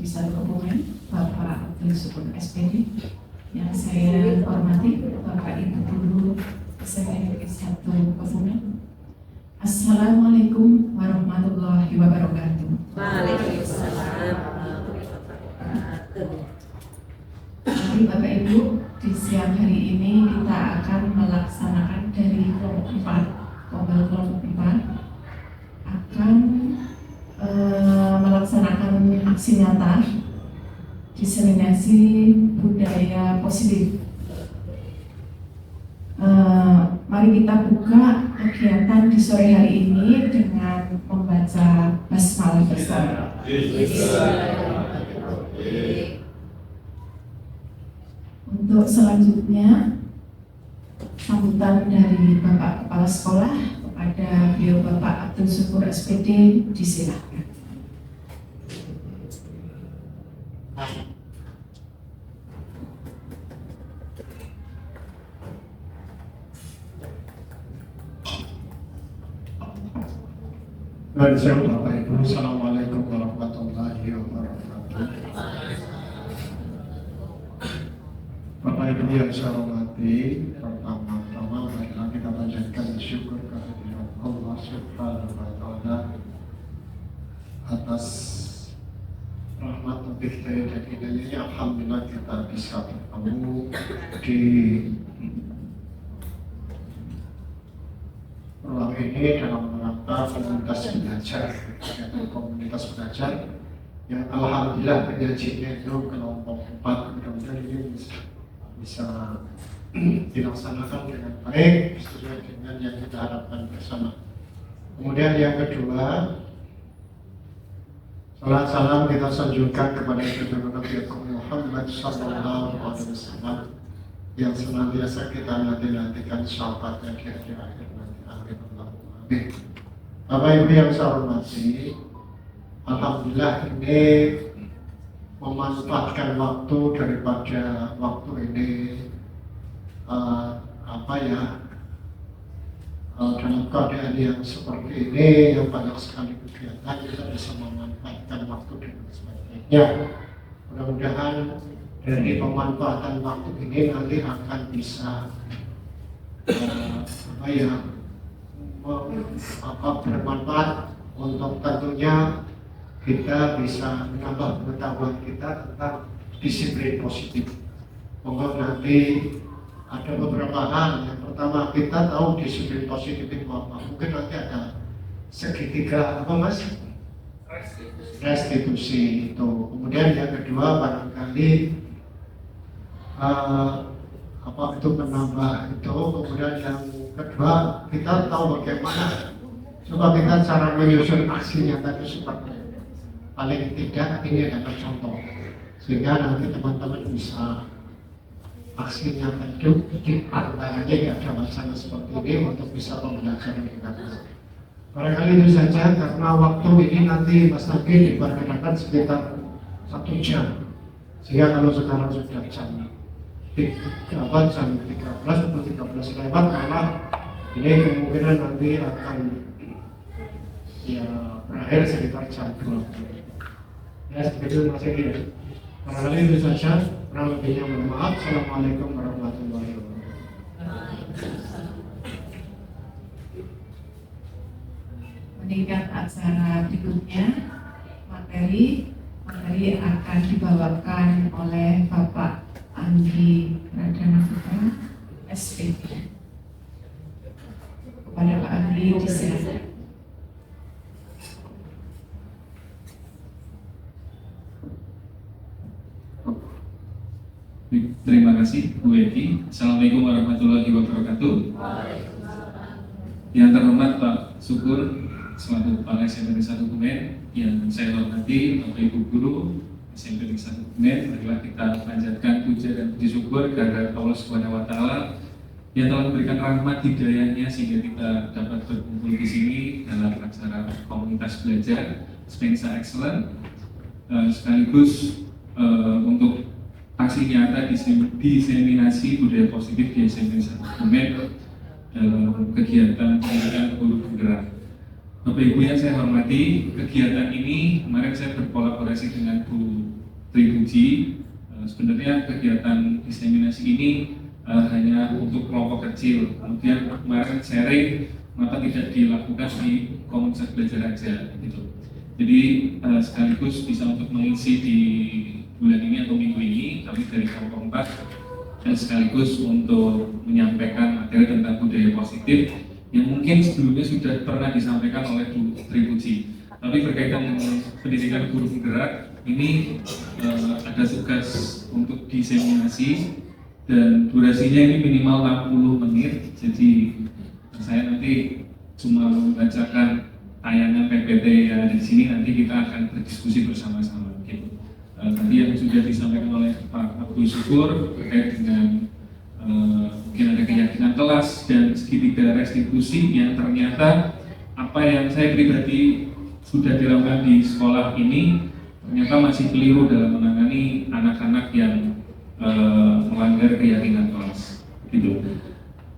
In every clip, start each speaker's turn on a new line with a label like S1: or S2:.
S1: SMP Satu Kebumen, Bapak Abdul Syukur SPD, yang saya hormati Bapak Ibu Guru SMP Satu Kebumen. Assalamualaikum warahmatullahi wabarakatuh.
S2: Waalaikumsalam warahmatullahi wabarakatuh.
S1: Mari Bapak Ibu, di siang hari ini kita akan melaksanakan dari kelompok 4, kelompok 4 akan melaksanakan aksi nyata diseminasi budaya positif. Mari kita buka kegiatan di sore hari ini dengan membaca basmalah bersama. Untuk selanjutnya, sambutan dari Bapak Kepala Sekolah kepada beliau Bapak Abdul Syukur SPD, disilakan.
S3: Bapak Ibu, Assalamualaikum warahmatullahi wabarakatuh. Bapak Ibu yang saya hormati, pertama-tama marilah kita panjatkan syukur kehadirat Allah Subhanahu wa Ta'ala atas rahmat lebih daya dan hidayahnya. Alhamdulillah kita bisa bertemu di ruang ini dalam rangka komunitas belajar yang alhamdulillah penyajiannya itu kelompok 4, mudah-mudahan ini bisa dilaksanakan dengan baik sesuai dengan yang kita harapkan bersama. Kemudian yang kedua, salam salam kita sanjungkan kepada Nabi Muhammad SAW yang senantiasa kita nanti-nantikan sahabatnya di akhir nanti. Amin. Bapak Ibu yang saya hormati, alhamdulillah ini memanfaatkan waktu daripada waktu ini dalam keadaan yang seperti ini yang banyak sekali kegiatan, kita bisa memanfaatkan waktu dengan sebaik-baiknya. Mudah-mudahan dari pemanfaatan waktu ini nanti akan bisa bermanfaat untuk tentunya kita bisa menambah pengetahuan kita tentang disiplin positif. Monggo nanti ada beberapa hal. Yang pertama, kita tahu disiplin positif itu apa. Mungkin nanti ada segitiga restitusi itu. Kemudian yang kedua barangkali itu menambah itu. Kemudian yang kedua, kita tahu bagaimana coba kita cara menyusun aksinya tadi seperti paling tidak ini adalah contoh, sehingga nanti teman-teman bisa aksinya tentu di antaranya ada wacana seperti ini untuk bisa pembelajaran kita. Barangkali itu saja karena waktu ini nanti Mas Nagi diperkirakan sekitar 1 jam, sehingga kalau sekarang sudah jam 13 atau 13 lewat, malah ini kemungkinan nanti akan berakhir sekitar jam 2. Ya segitu Mas Egi ya. Barangkali itu saja, kurang lebihnya mohon maaf. Assalamualaikum warahmatullahi wabarakatuh.
S1: Meningkat acara berikutnya, materi akan dibawakan oleh Bapak Andi Pradana Putra, SPD. Kepada Pak Andi, disilakan.
S4: Terima kasih Bu Edi. Assalamualaikum warahmatullahi wabarakatuh. Yang terhormat Pak Syukur selaku Kepala SMP 1 Kebumen, yang saya hormati Bapak Ibu Guru SMP 1 Kebumen, marilah kita panjatkan puja dan puji syukur kehadirat Allah Subhanahu wa Ta'ala yang telah memberikan rahmat hidayahnya sehingga kita dapat berkumpul di sini dalam acara komunitas belajar Spensa Excellent, sekaligus untuk aksi nyata diseminasi budaya positif di SMP 1 Kebumen dalam kegiatan pendidikan guru penggerak. Bapak Ibu yang saya hormati, kegiatan ini kemarin saya berkolaborasi dengan Bu Tripuji. Sebenarnya kegiatan diseminasi ini hanya untuk kelompok kecil. Kemudian kemarin sharing, maka tidak dilakukan di komunitas belajar aja gitu. Jadi sekaligus bisa untuk mengisi di bulan ini atau minggu ini kami dari kelompok 4 dan sekaligus untuk menyampaikan materi tentang budaya positif yang mungkin sebelumnya sudah pernah disampaikan oleh Bu Tripuji. Tapi berkaitan dengan pendidikan guru penggerak, ini ada tugas untuk diseminasi dan durasinya ini minimal 60 menit. Jadi saya nanti cuma membacakan tayangan PPT yang ada di sini, nanti kita akan berdiskusi bersama-sama. Gitu. Tadi yang sudah disampaikan oleh Pak Abdul Syukur terkait dengan mungkin ada keyakinan kelas dan segitiga restitusi yang ternyata apa yang saya pribadi sudah dilakukan di sekolah ini ternyata masih keliru dalam menangani anak-anak yang melanggar keyakinan kelas. Gitu.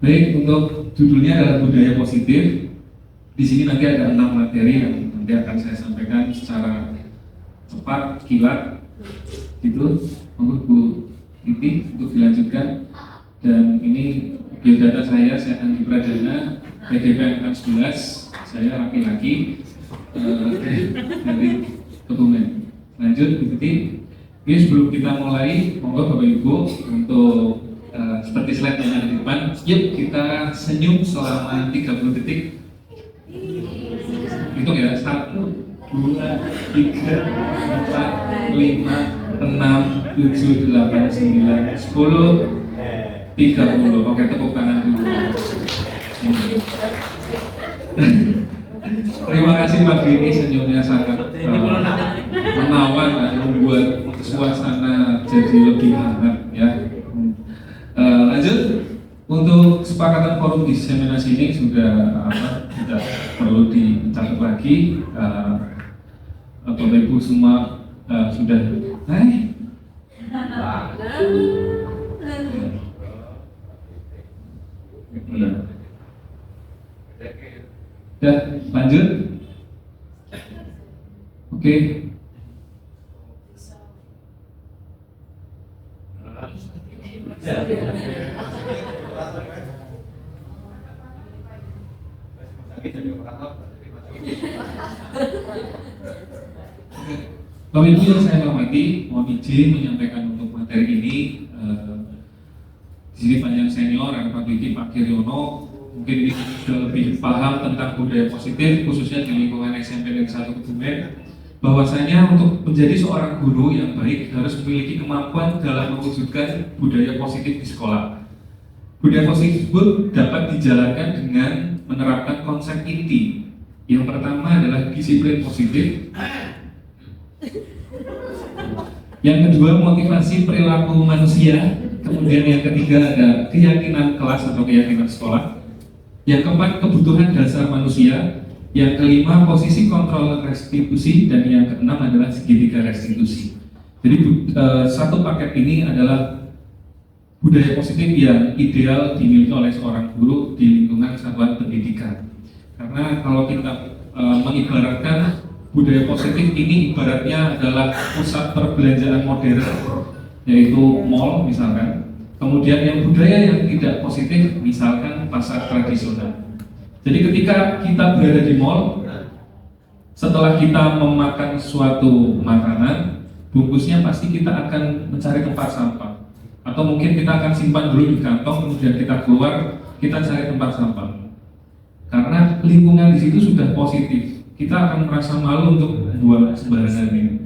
S4: Baik, untuk judulnya adalah budaya positif. Di sini nanti ada 6 materi yang nanti akan saya sampaikan secara cepat, kilat. Gitu. Monggo Bu Titi untuk dilanjutkan. Dan ini biodata saya akan di Pradana PDP angkatan 11, saya laki-laki dari Kebumen. Lanjut Bu Titi. Ini sebelum kita mulai, monggo Bapak Ibu untuk seperti slide yang ada di depan, yuk kita senyum selama 30 detik. Hitung ya, 1, 2, 3, 4, 5, 6, 7, 8, 9, 10, 30. Oke, tepuk tangan dulu. Terima kasih Pak Gini, senyumnya sangat menawan dan membuat suasana jadi lebih hangat ya. Lanjut, untuk kesepakatan forum diseminasi ini sudah tidak perlu dicatat lagi. Bapak Ibu semua sudah ya, lanjut. Oke. Bapak Ibu yang saya hormati, mohon izin menyampaikan untuk materi ini. Di sini banyak senior, ada Pak Diki, Pak Kiryono, mungkin ini sudah lebih paham tentang budaya positif, khususnya di lingkungan SMP Negeri 1 Kebumen. Bahwasanya untuk menjadi seorang guru yang baik harus memiliki kemampuan dalam mewujudkan budaya positif di sekolah. Budaya positif tersebut dapat dijalankan dengan menerapkan konsep inti. Yang pertama adalah disiplin positif. Yang kedua, motivasi perilaku manusia. Kemudian yang ketiga ada keyakinan kelas atau keyakinan sekolah. Yang keempat, kebutuhan dasar manusia. Yang kelima, posisi kontrol restitusi. Dan yang keenam adalah segitiga restitusi. Jadi satu paket ini adalah budaya positif yang ideal dimiliki oleh seorang guru di lingkungan satuan pendidikan. Karena kalau kita mengibaratkan budaya positif ini ibaratnya adalah pusat perbelanjaan modern, yaitu mall misalkan. Kemudian yang budaya yang tidak positif misalkan pasar tradisional. Jadi ketika kita berada di mall, setelah kita memakan suatu makanan, bungkusnya pasti kita akan mencari tempat sampah. Atau mungkin kita akan simpan dulu di kantong, kemudian kita keluar, kita cari tempat sampah. Karena lingkungan di situ sudah positif, kita akan merasa malu untuk buang sembarangan ini.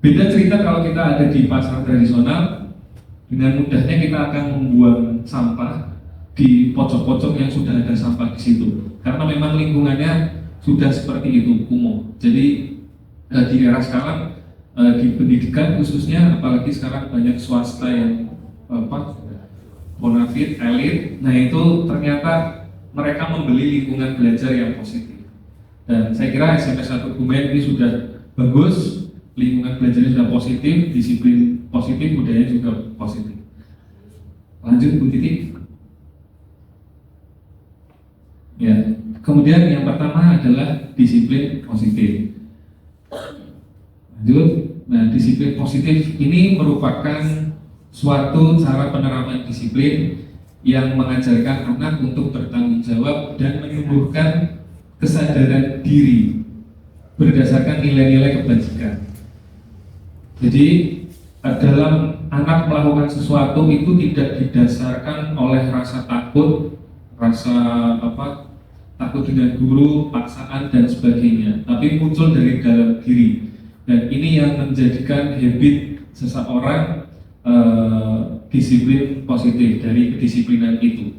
S4: Beda cerita kalau kita ada di pasar tradisional, dengan mudahnya kita akan membuang sampah di pojok-pojok yang sudah ada sampah di situ. Karena memang lingkungannya sudah seperti itu, kumuh. Jadi di era sekarang di pendidikan khususnya, apalagi sekarang banyak swasta yang bonafit, elit. Nah itu ternyata mereka membeli lingkungan belajar yang positif. Dan saya kira SMP 1 Kebumen ini sudah bagus, lingkungan belajarnya sudah positif, disiplin positif, budayanya juga positif. Lanjut Bu Titi. Ya, Kemudian yang pertama adalah disiplin positif. Lanjut, nah disiplin positif ini merupakan suatu cara penerapan disiplin yang mengajarkan anak untuk bertanggung jawab dan menumbuhkan kesadaran diri berdasarkan nilai-nilai kebajikan. Jadi dalam anak melakukan sesuatu itu tidak didasarkan oleh rasa takut, rasa takut dengan guru, paksaan dan sebagainya, tapi muncul dari dalam diri. Dan ini yang menjadikan habit seseorang disiplin positif dari kedisiplinan itu.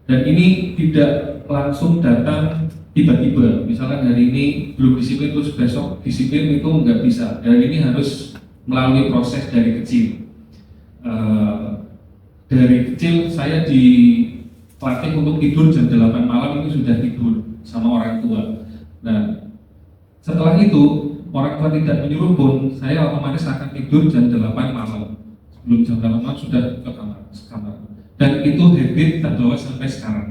S4: Dan ini tidak langsung datang tiba-tiba. Misalkan hari ini belum disiplin terus besok disiplin, itu nggak bisa. Dan ini harus melalui proses dari kecil. Dari kecil saya dilatih untuk tidur jam 8 malam, itu sudah tidur sama orang tua. Nah, setelah itu orang tua tidak menyuruh pun saya otomatis akan tidur jam 8 malam. Sebelum jam 8 malam sudah ke kamar. Dan itu habit terbawa sampai sekarang.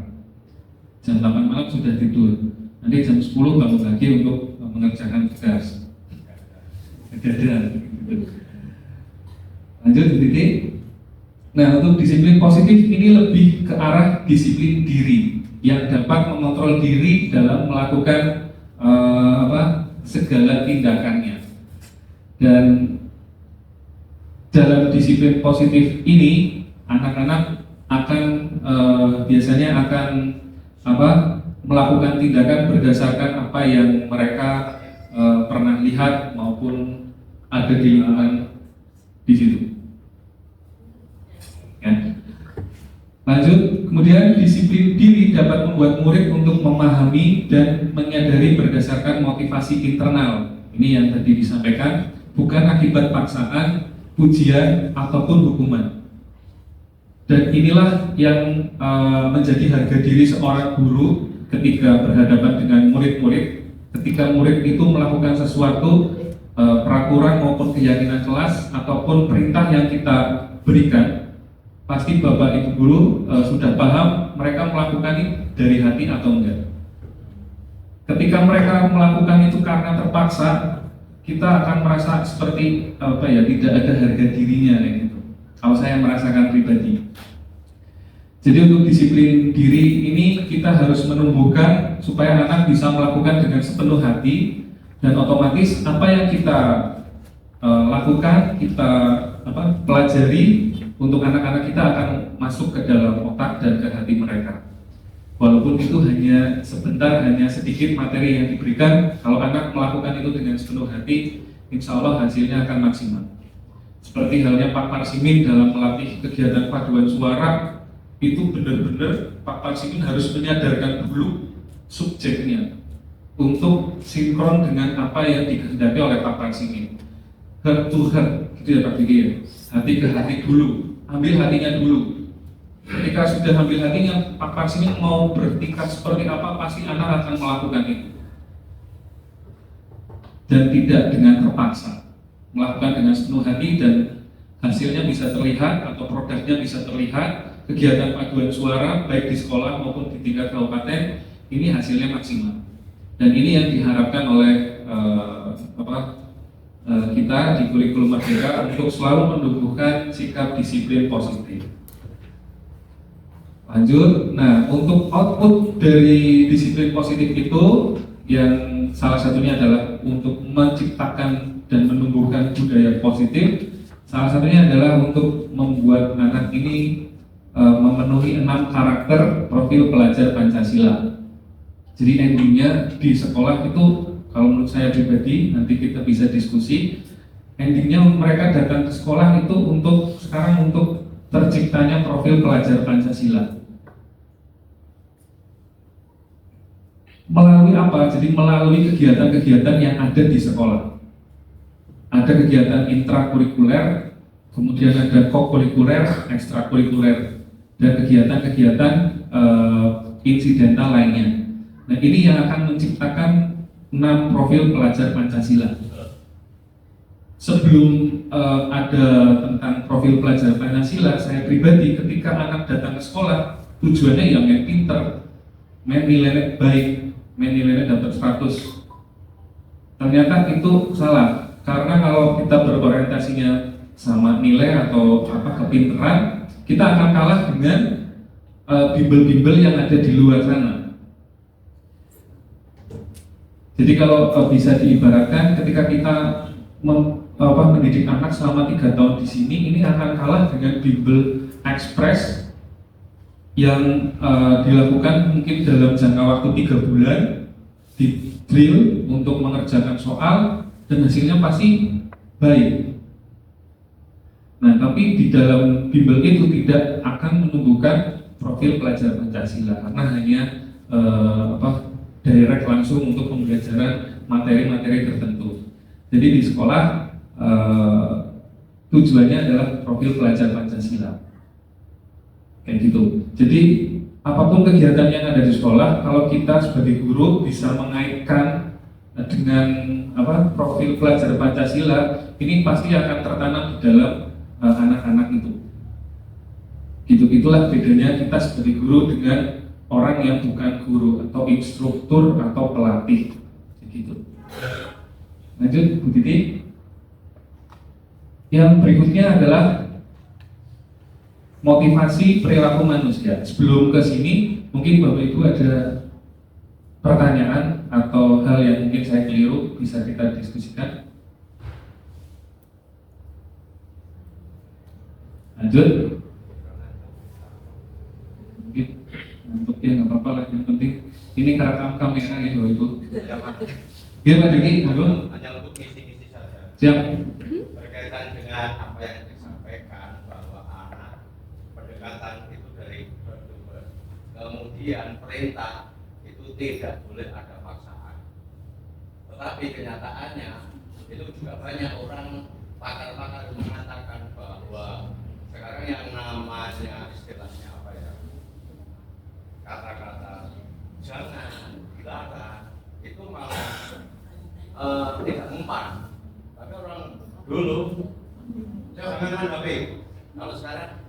S4: Jam 8 malam sudah tidur. Nanti jam 10 bangun lagi untuk mengerjakan tugas. Lanjut titik. Nah, untuk disiplin positif ini lebih ke arah disiplin diri yang dapat mengontrol diri dalam melakukan segala tindakannya. Dan dalam disiplin positif ini anak-anak akan biasanya akan melakukan tindakan berdasarkan apa yang mereka pernah lihat maupun ada di lingkungan di situ. Ya. Lanjut, kemudian disiplin diri dapat membuat murid untuk memahami dan menyadari berdasarkan motivasi internal. Ini yang tadi disampaikan, bukan akibat paksaan, pujian ataupun hukuman. Dan inilah yang menjadi harga diri seorang guru ketika berhadapan dengan murid-murid. Ketika murid itu melakukan sesuatu peraturan maupun keyakinan kelas ataupun perintah yang kita berikan, pasti Bapak Ibu guru sudah paham mereka melakukan itu dari hati atau enggak. Ketika mereka melakukan itu karena terpaksa, kita akan merasa seperti tidak ada harga dirinya gitu. Kalau saya merasakan pribadi. Jadi untuk disiplin diri ini kita harus menumbuhkan supaya anak bisa melakukan dengan sepenuh hati, dan otomatis apa yang kita lakukan, kita pelajari untuk anak-anak kita akan masuk ke dalam otak dan ke hati mereka. Walaupun itu hanya sebentar, hanya sedikit materi yang diberikan, kalau anak melakukan itu dengan sepenuh hati, insya Allah hasilnya akan maksimal. Seperti halnya Pak Parsimin dalam melatih kegiatan paduan suara, itu benar-benar Pak Parsimin harus menyadarkan dulu subjeknya untuk sinkron dengan apa yang dikehendaki oleh Pak Parsimin. Heart to heart, gitu ya Pak Diki ya. Hati ke hati dulu, ambil hatinya dulu. Ketika sudah ambil hatinya, Pak Parsimin mau bertingkat seperti apa, pasti anak akan melakukan itu. Dan tidak dengan terpaksa, melakukan dengan sepenuh hati dan hasilnya bisa terlihat atau produknya bisa terlihat. Kegiatan paduan suara baik di sekolah maupun di tingkat kabupaten ini hasilnya maksimal. Dan ini yang diharapkan oleh kita di kurikulum Merdeka untuk selalu menumbuhkan sikap disiplin positif. Lanjut, nah untuk output dari disiplin positif itu yang salah satunya adalah untuk menciptakan dan menumbuhkan budaya positif. Salah satunya adalah untuk membuat anak ini memenuhi 6 karakter profil pelajar Pancasila. Jadi endingnya di sekolah itu, kalau menurut saya pribadi, nanti kita bisa diskusi, endingnya mereka datang ke sekolah itu untuk terciptanya profil pelajar Pancasila. Melalui apa? Jadi melalui kegiatan-kegiatan yang ada di sekolah. Ada kegiatan intrakurikuler, kemudian ada kokurikuler, ekstrakurikuler, dan kegiatan-kegiatan insidental lainnya. Nah, ini yang akan menciptakan 6 profil pelajar Pancasila. Sebelum ada tentang profil pelajar Pancasila, saya pribadi ketika anak datang ke sekolah, tujuannya yang main pinter, main nilai baik, nilainya dapat 100. Ternyata itu salah, karena kalau kita berorientasinya sama nilai atau kepintaran, kita akan kalah dengan bimbel-bimbel yang ada di luar sana. Jadi kalau bisa diibaratkan, ketika kita mendidik anak selama 3 tahun di sini, ini akan kalah dengan bimbel ekspres yang dilakukan mungkin dalam jangka waktu 3 bulan di drill untuk mengerjakan soal dan hasilnya pasti baik. Nah, tapi di dalam bimbel itu tidak akan menumbuhkan profil pelajar Pancasila karena hanya direct langsung untuk pembelajaran materi-materi tertentu. Jadi di sekolah tujuannya adalah profil pelajar Pancasila. Kayak gitu. Jadi apapun kegiatan yang ada di sekolah, kalau kita sebagai guru bisa mengaitkan dengan profil pelajar Pancasila, ini pasti akan tertanam di dalam anak-anak itu. Itulah bedanya kita sebagai guru dengan orang yang bukan guru atau instruktur atau pelatih. Gitu. Lanjut, Bu Titi. Yang berikutnya adalah motivasi perilaku manusia. Sebelum ke sini, mungkin Bapak Ibu ada pertanyaan atau hal yang mungkin saya keliru, bisa kita diskusikan. Lanjut. Untuk nggak apa-apa lah, yang penting ini kerekam kamera ya Bapak Ibu. Ya Pak Diki, halo.
S5: Hanya untuk ngisi-ngisi saja.
S4: Siap.
S5: Berkaitan dengan apa yang disampaikan bahwa anak pendekatan itu dari berdua. Kemudian perintah itu tidak boleh ada paksaan. Tetapi kenyataannya itu juga banyak orang pakar-pakar mengatakan bahwa sekarang yang namanya istilahnya apa ya, kata-kata jangan, dilarang itu malah tidak mempan. Tapi orang dulu jangan main HP. Kalau sekarang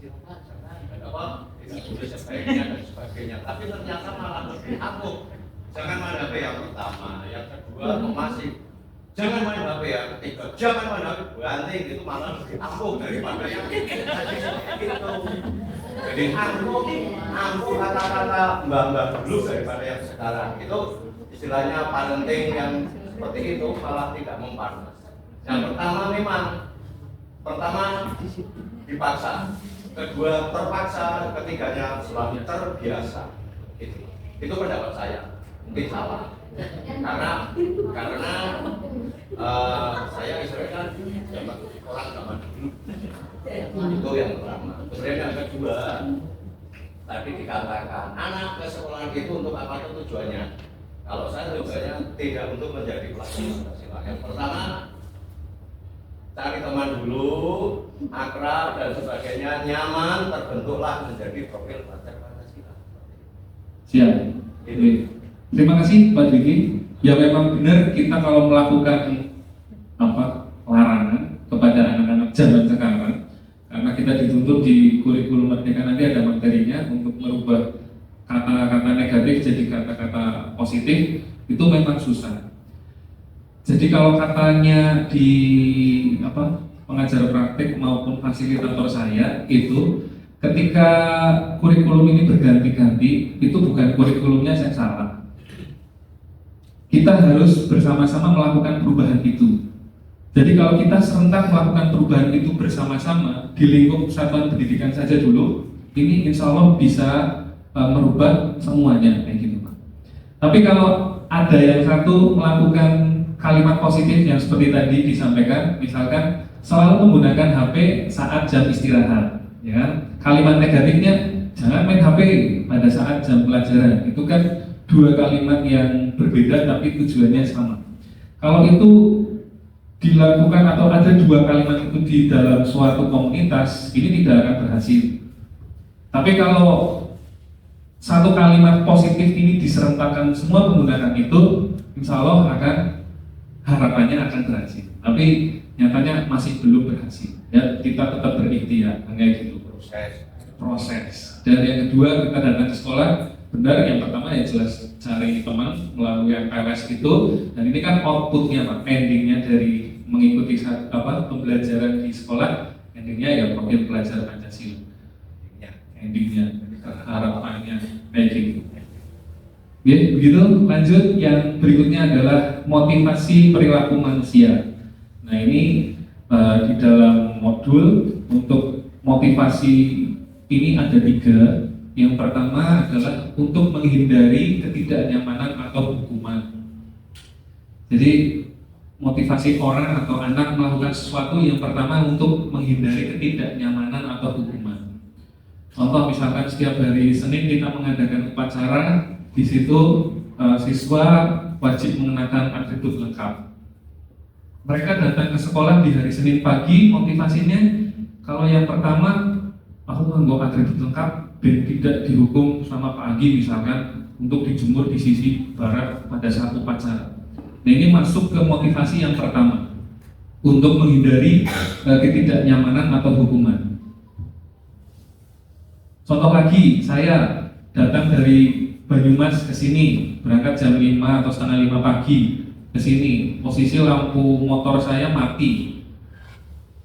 S5: silakan jangan, ada apa? Tidak boleh sebaiknya dan sebagainya. Tapi ternyata malah lebih ampuh. Jangan main HP yang pertama, yang kedua masih jangan main HP yang ketiga, jangan main HP banting, itu malah lebih ampuh daripada yang itu. Jadi ampuh kata-kata mbak-mbak dulu daripada yang sekarang. Itu istilahnya parenting yang seperti itu malah tidak mempan. Yang pertama memang dipaksa, kedua terpaksa, ketiganya selalu terbiasa. Itu pendapat saya. Mungkin salah. Karena saya istilahnya orang zaman dulu. Itu yang pertama. Kemudian yang kedua, tadi dikatakan anak ke sekolah itu untuk apa tujuannya? Kalau saya tujuannya tidak untuk menjadi pelajar Pancasila. Yang pertama, cari teman dulu, akrab dan sebagainya, nyaman, terbentuklah menjadi profil pelajar Pancasila.
S4: Siap. Terima kasih Pak Diki. Ya memang benar, kita kalau melakukan larangan kepada anak-anak zaman sekarang, karena kita dituntut di kurikulum Merdeka nanti ada materinya untuk merubah kata-kata negatif jadi kata-kata positif, itu memang susah. Jadi kalau katanya di pengajar praktik maupun fasilitator saya itu, ketika kurikulum ini berganti-ganti, itu bukan kurikulumnya yang salah. Kita harus bersama-sama melakukan perubahan itu. Jadi kalau kita serentak melakukan perubahan itu bersama-sama di lingkup satuan pendidikan saja dulu, ini insya Allah bisa merubah semuanya kayak gitu Pak. Tapi kalau ada yang satu melakukan kalimat positif yang seperti tadi disampaikan, misalkan selalu menggunakan HP saat jam istirahat, ya kan? Kalimat negatifnya jangan main HP pada saat jam pelajaran. Itu kan dua kalimat yang berbeda tapi tujuannya sama. Kalau itu dilakukan atau ada dua kalimat itu di dalam suatu komunitas, ini tidak akan berhasil. Tapi kalau satu kalimat positif ini diserentakkan semua menggunakan itu, insya Allah harapannya akan berhasil. Tapi nyatanya masih belum berhasil. Ya, kita tetap berikhtiar, kayak gitu proses. Dan yang kedua, kita datang ke sekolah benar. Yang pertama ya jelas cari teman melalui MPLS itu, dan ini kan outputnya Pak, endingnya dari mengikuti pembelajaran di sekolah, endingnya ya profil pelajar Pancasila, endingnya harapannya kayak gitu. Ya, begitu. Lanjut, yang berikutnya adalah motivasi perilaku manusia. Nah ini di dalam modul untuk motivasi ini ada 3. Yang pertama adalah untuk menghindari ketidaknyamanan atau hukuman. Jadi motivasi orang atau anak melakukan sesuatu yang pertama untuk menghindari ketidaknyamanan atau hukuman. Contoh misalkan setiap hari Senin kita mengadakan upacara, di situ siswa wajib mengenakan atribut lengkap. Mereka datang ke sekolah di hari Senin pagi, motivasinya kalau yang pertama aku membawa atribut lengkap dan tidak dihukum sama Pak Agi misalkan untuk dijemur di sisi barat pada saat upacara. Nah ini masuk ke motivasi yang pertama untuk menghindari ketidaknyamanan atau hukuman. Contoh lagi, saya datang dari Banyumas ke sini, berangkat jam 5 atau setengah 5 pagi ke sini, posisi lampu motor saya mati.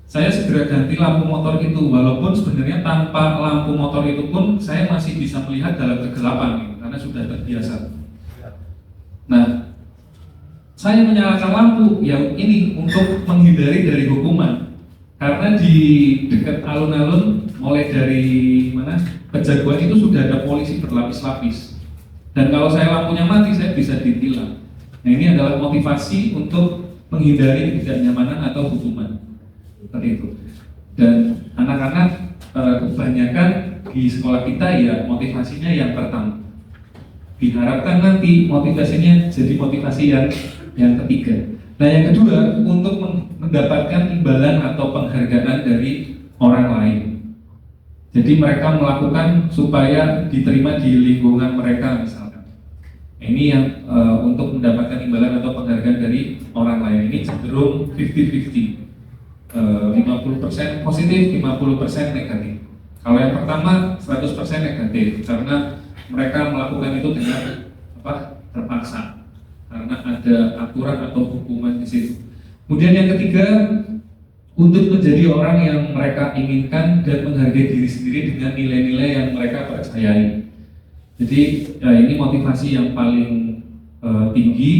S4: Saya segera ganti lampu motor itu, walaupun sebenarnya tanpa lampu motor itu pun saya masih bisa melihat dalam kegelapan karena sudah terbiasa. Nah, saya menyalakan lampu yang ini untuk menghindari dari hukuman, karena di dekat alun-alun mulai dari Kejaguan itu sudah ada polisi berlapis-lapis. Dan kalau saya lampunya mati, saya bisa ditilang. Nah ini adalah motivasi untuk menghindari ketidaknyamanan atau hukuman. Seperti itu. Dan anak-anak kebanyakan di sekolah kita ya motivasinya yang pertama. Diharapkan nanti motivasinya jadi motivasi yang ketiga. Nah yang kedua, untuk mendapatkan imbalan atau penghargaan dari orang lain. Jadi mereka melakukan supaya diterima di lingkungan mereka misalkan. Ini yang untuk mendapatkan imbalan atau penghargaan dari orang lain. Ini cenderung 50-50, 50% positif, 50% negatif. Kalau yang pertama 100% negatif, karena mereka melakukan itu dengan terpaksa, karena ada aturan atau hukuman di situ. Kemudian yang ketiga, untuk menjadi orang yang mereka inginkan dan menghargai diri sendiri dengan nilai-nilai yang mereka percayai. Jadi ini motivasi yang paling tinggi,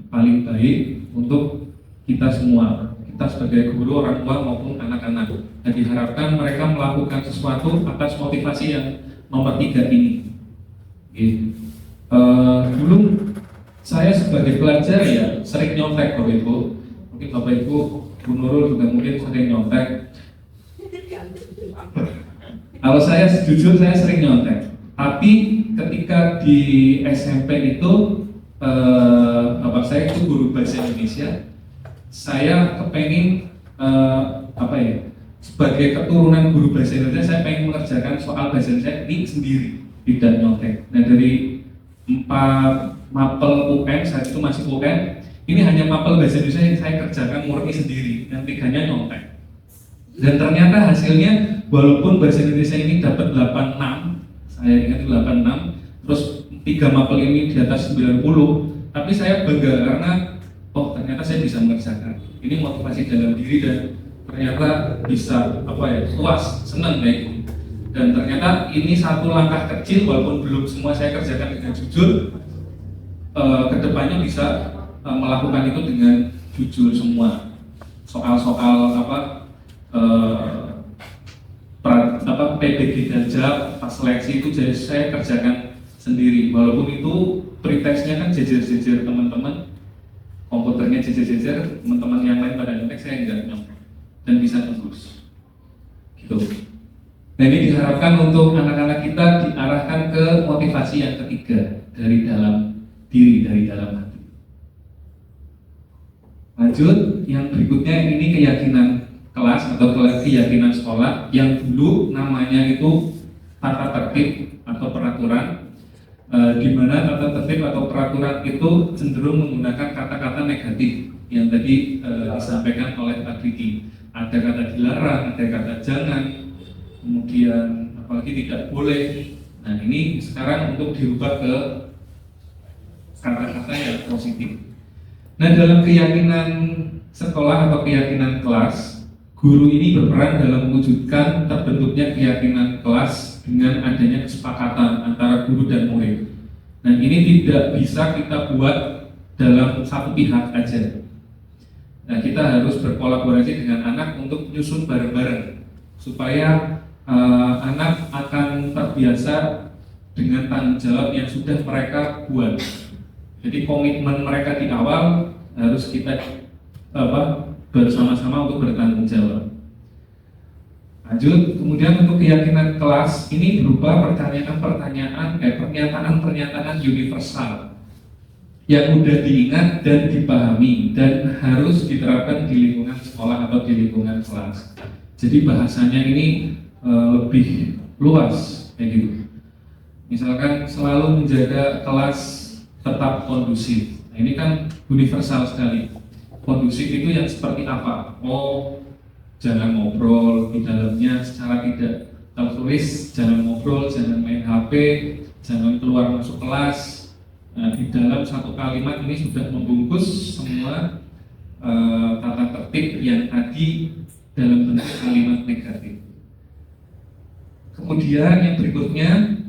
S4: paling baik untuk kita semua, kita sebagai guru, orang tua maupun anak-anak. Dan diharapkan mereka melakukan sesuatu atas motivasi yang nomor 3 ini. Dulu saya sebagai pelajar ya sering nyontek Bapak Ibu. Mungkin Bapak Ibu, Bu Nurul juga mungkin sering nyontek. Kalau saya jujur saya sering nyontek. Tapi ketika di SMP itu bapak saya itu guru bahasa Indonesia. Saya kepengen sebagai keturunan guru bahasa Indonesia, saya pengen mengerjakan soal bahasa Indonesia ini sendiri, tidak nyontek. Nah dari 4 mapel UN, saat itu masih UN, ini hanya mapel bahasa Indonesia yang saya kerjakan murni sendiri, yang 3-nya nyontek. Dan ternyata hasilnya walaupun bahasa Indonesia ini dapat 86, saya ingat 86, terus 3 mapel ini di atas 90, tapi saya bangga karena ternyata saya bisa mengerjakan. Ini motivasi dalam diri dan ternyata bisa puas, senang kayak gitu. Dan ternyata ini satu langkah kecil, walaupun belum semua saya kerjakan dengan jujur, kedepannya bisa melakukan itu dengan jujur semua. Soal-soal PBG Gajah pas seleksi itu jadi saya kerjakan sendiri, walaupun itu pretextnya kan jejer-jejer teman-teman, komputernya jejer-jejer, teman-teman yang lain pada nyontek, saya enggak nyontek dan bisa tembus gitu. Nah ini diharapkan untuk anak-anak kita diarahkan ke motivasi yang ketiga, dari dalam diri, dari dalam hati. Lanjut, yang berikutnya ini keyakinan kelas atau keyakinan sekolah yang dulu namanya itu tata tertib atau peraturan, di mana tata tertib atau peraturan itu cenderung menggunakan kata-kata negatif yang tadi disampaikan oleh Pak Diki. Ada kata dilarang, ada kata jangan, kemudian apalagi tidak boleh. Nah ini sekarang untuk dirubah ke kata-kata yang positif. Nah dalam keyakinan sekolah atau keyakinan kelas, guru ini berperan dalam mewujudkan terbentuknya keyakinan kelas dengan adanya kesepakatan antara guru dan murid. Dan ini tidak bisa kita buat dalam satu pihak aja. Nah kita harus berkolaborasi dengan anak untuk menyusun bareng-bareng supaya anak akan terbiasa dengan tanggung jawab yang sudah mereka buat. Jadi komitmen mereka di awal harus kita bersama-sama untuk bertanggung jawab. Lanjut, kemudian untuk keyakinan kelas ini berupa pernyataan-pernyataan universal yang mudah diingat dan dipahami dan harus diterapkan di lingkungan sekolah atau di lingkungan kelas. Jadi bahasanya ini lebih luas kayak gitu. Misalkan selalu menjaga kelas tetap kondusif. Nah, ini kan universal sekali. Kondusif itu yang seperti apa? Oh, jangan ngobrol di dalamnya secara tidak tertulis, jangan ngobrol, jangan main HP, jangan keluar masuk kelas. Nah, di dalam satu kalimat ini sudah membungkus semua tata tertib yang tadi dalam bentuk kalimat negatif. Kemudian yang berikutnya,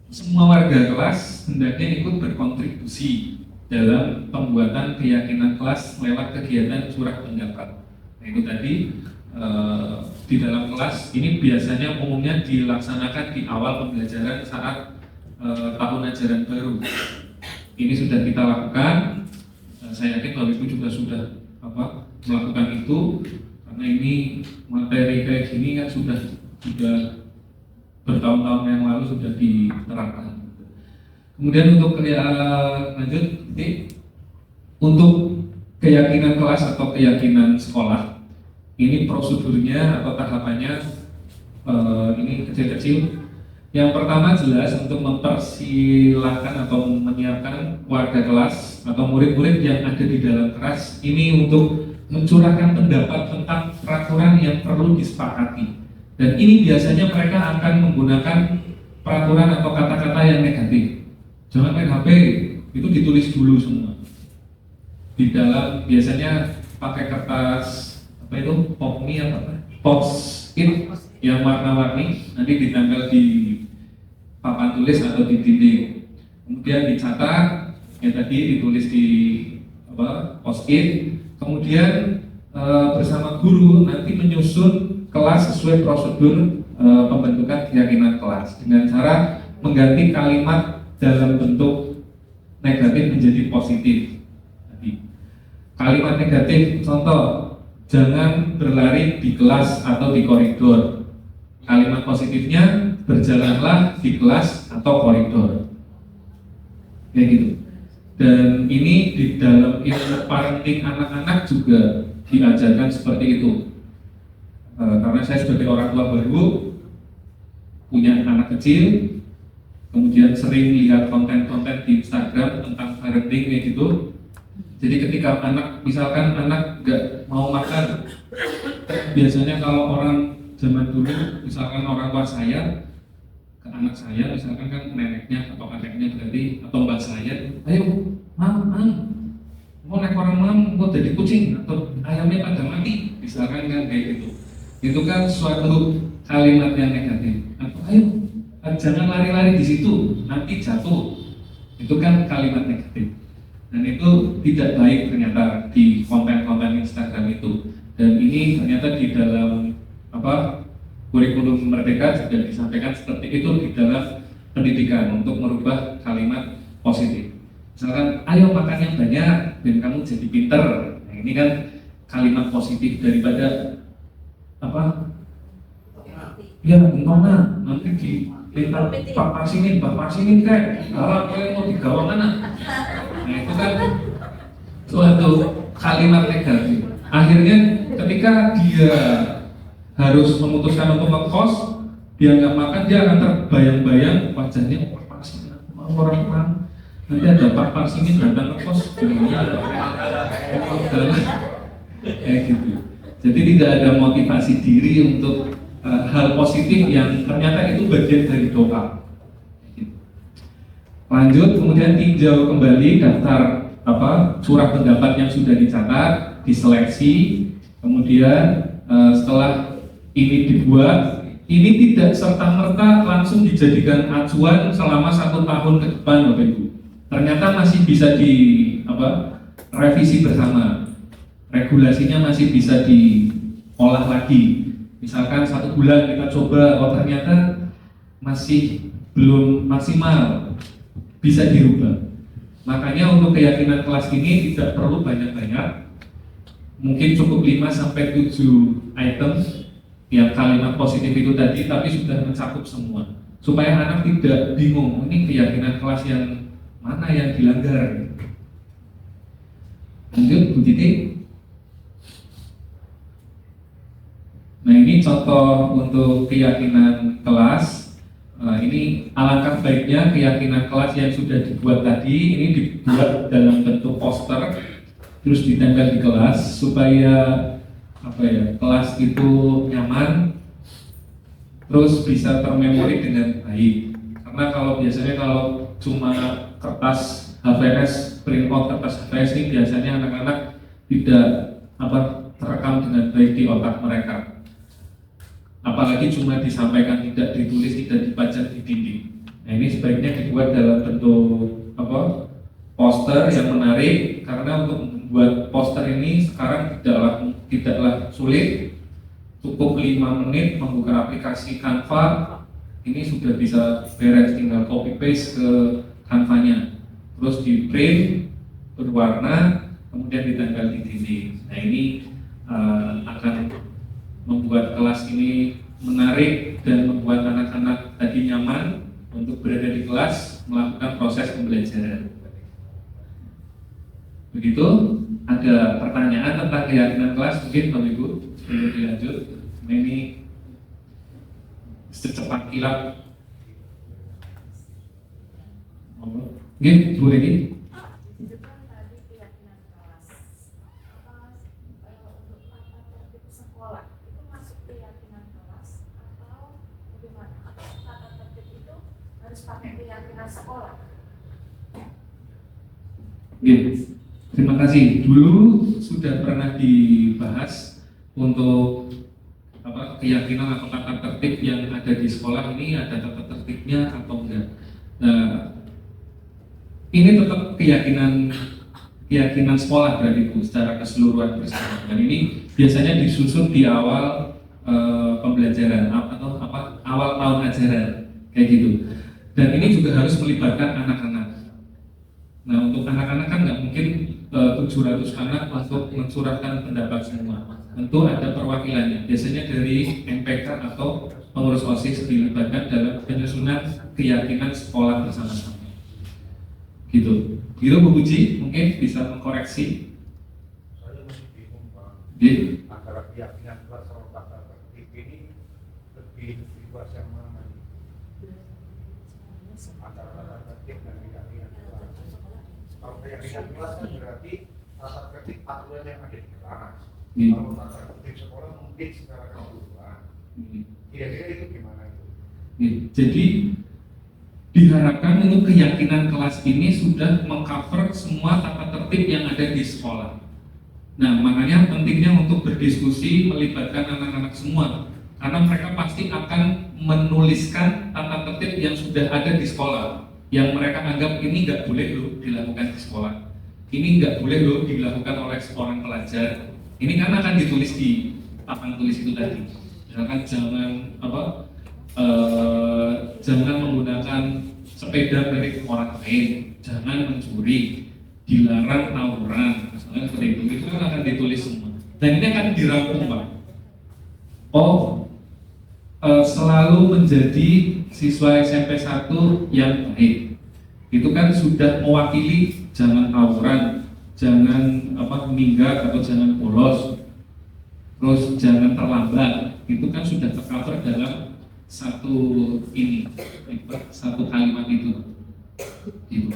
S4: semua warga kelas hendaknya ikut berkontribusi dalam pembuatan keyakinan kelas lewat kegiatan curah pendapat. Nah, itu tadi di dalam kelas ini biasanya umumnya dilaksanakan di awal pembelajaran saat tahun ajaran baru. Ini sudah kita lakukan. Saya yakin Bapak Ibu juga sudah melakukan itu karena ini materi kayak gini kan sudah bertahun-tahun yang lalu sudah diterapkan. Kemudian untuk lanjut, untuk keyakinan kelas atau keyakinan sekolah, ini prosedurnya atau tahapannya ini kecil-kecil. Yang pertama jelas untuk mempersilahkan atau menyiapkan warga kelas atau murid-murid yang ada di dalam kelas ini untuk mencurahkan pendapat tentang peraturan yang perlu disepakati. Dan ini biasanya mereka akan menggunakan peraturan atau kata-kata yang negatif. Jangan main HP, itu ditulis dulu semua. Di dalam biasanya pakai kertas post-it yang warna-warni, nanti ditempel di papan tulis atau di dinding. Kemudian dicatat, yang tadi ditulis di post-it. Kemudian bersama guru nanti menyusun kelas sesuai prosedur pembentukan keyakinan kelas dengan cara mengganti kalimat dalam bentuk negatif menjadi positif. Jadi, kalimat negatif, contoh, jangan berlari di kelas atau di koridor. Kalimat positifnya, berjalanlah di kelas atau koridor. Kayak gitu. Dan ini di dalam ilmu parenting anak-anak juga diajarkan seperti itu. Karena saya sebagai orang tua baru punya anak kecil, kemudian sering lihat konten-konten di Instagram tentang parenting kayak gitu. Jadi ketika misalkan anak nggak mau makan, biasanya kalau orang zaman dulu, misalkan orang tua saya ke anak saya, misalkan kan neneknya atau adiknya berarti atau mbak saya, ayo, mam, mau naik orang mam, mau jadi kucing atau ayamnya pada mati, misalkan kan kayak gitu. Itu kan suatu kalimat yang negatif. Atau ayo, jangan lari-lari di situ, nanti jatuh. Itu kan kalimat negatif. Dan itu tidak baik ternyata di konten-konten Instagram itu. Dan ini ternyata di dalam kurikulum Merdeka juga disampaikan seperti itu di dalam pendidikan untuk merubah kalimat positif. Misalkan, ayo makan yang banyak dan kamu jadi pinter. Nah, ini kan kalimat positif daripada ya entona nanti di bapak sini kayak kalau kalian mau digawa mana. Nah itu kan suatu kalimat negatif. Akhirnya ketika dia harus memutuskan untuk ngekos, dia nggak makan, dia akan terbayang-bayang wajahnya bapak sini mau orang nanti ada bapak sini datang ngekos kayak gitu. Jadi tidak ada motivasi diri untuk hal positif yang ternyata itu bagian dari doa. Lanjut, kemudian tinjau kembali daftar surat pendapat yang sudah dicatat, diseleksi. Kemudian setelah ini dibuat, ini tidak serta-merta langsung dijadikan acuan selama 1 tahun ke depan, Bapak Ibu. Ternyata masih bisa revisi bersama. Regulasinya masih bisa diolah lagi. Misalkan 1 bulan kita coba, oh ternyata masih belum maksimal, bisa dirubah. Makanya untuk keyakinan kelas ini tidak perlu banyak-banyak, mungkin cukup 5-7 item yang kalimat positif itu tadi, tapi sudah mencakup semua, supaya anak tidak bingung ini keyakinan kelas yang mana yang dilanggar. Lanjut, Bu Titi. Nah, ini contoh untuk keyakinan kelas. Ini alangkah baiknya keyakinan kelas yang sudah dibuat tadi ini dibuat dalam bentuk poster, terus ditempel di kelas supaya kelas itu nyaman, terus bisa termemori dengan baik. Karena biasanya kalau cuma kertas HVS, print out kertas HVS ini biasanya anak-anak tidak terekam dengan baik di otak mereka. Apalagi cuma disampaikan, tidak ditulis, tidak dipajang di dinding. Nah, ini sebaiknya dibuat dalam bentuk poster yang menarik, karena untuk membuat poster ini sekarang tidaklah sulit. Cukup 5 menit membuka aplikasi Canva, ini sudah bisa beres, tinggal copy paste ke Canva-nya, terus di print berwarna, kemudian ditempel di dinding. Nah, ini akan membuat kelas ini menarik dan membuat anak-anak tadi nyaman untuk berada di kelas melakukan proses pembelajaran. Begitu, ada pertanyaan tentang keyakinan kelas mungkin Bapak Ibu sebelum dilanjut. Nah, ini secepat kilat. Oke, Bu Reni. Terima kasih. Dulu sudah pernah dibahas untuk keyakinan atau tata tertib yang ada di sekolah ini ada tata tertibnya atau enggak. Nah, ini tetap keyakinan sekolah berarti Bu secara keseluruhan bersama. Dan ini biasanya disusun di awal pembelajaran atau awal tahun ajaran kayak gitu. Dan ini juga harus melibatkan anak-anak. Nah, untuk anak-anak kan nggak mungkin 700 anak untuk mencurahkan pendapat semua. Tentu ada perwakilannya. Biasanya dari MPK atau pengurus OSIS dilibatkan dalam penyusunan keyakinan sekolah bersama-sama. Gitu. Gitu Bu Puji, mungkin bisa mengkoreksi.
S5: Saya masih bingung Pak. Antara keyakinan kelas sama tata tertib ini lebih luas yang mana? Antara tata tertib dan keyakinan kelas. Kalau keyakinan kelas kan berarti tata tertib aturan yang ada di kelas. Kalau tata tertib sekolah mungkin secara keseluruhan. Kira-kira itu gimana itu?
S4: Jadi diharapkan untuk keyakinan kelas ini sudah mengcover semua tata tertib yang ada di sekolah. Nah, makanya pentingnya untuk berdiskusi melibatkan anak-anak semua, karena mereka pasti akan menuliskan tata tertib yang sudah ada di sekolah, yang mereka anggap ini nggak boleh loh dilakukan di sekolah, ini nggak boleh loh dilakukan oleh seorang pelajar. Ini kan akan ditulis di papan tulis itu tadi. Misalkan jangan menggunakan sepeda milik orang lain, jangan mencuri, dilarang tawuran, misalnya seperti itu kan akan ditulis semua. Dan ini akan dirangkum Pak. Selalu menjadi siswa SMP 1 yang baik. Itu kan sudah mewakili jangan tawuran, jangan minggat atau jangan bolos, terus jangan terlambat. Itu kan sudah tercover dalam satu kalimat itu. Gitu.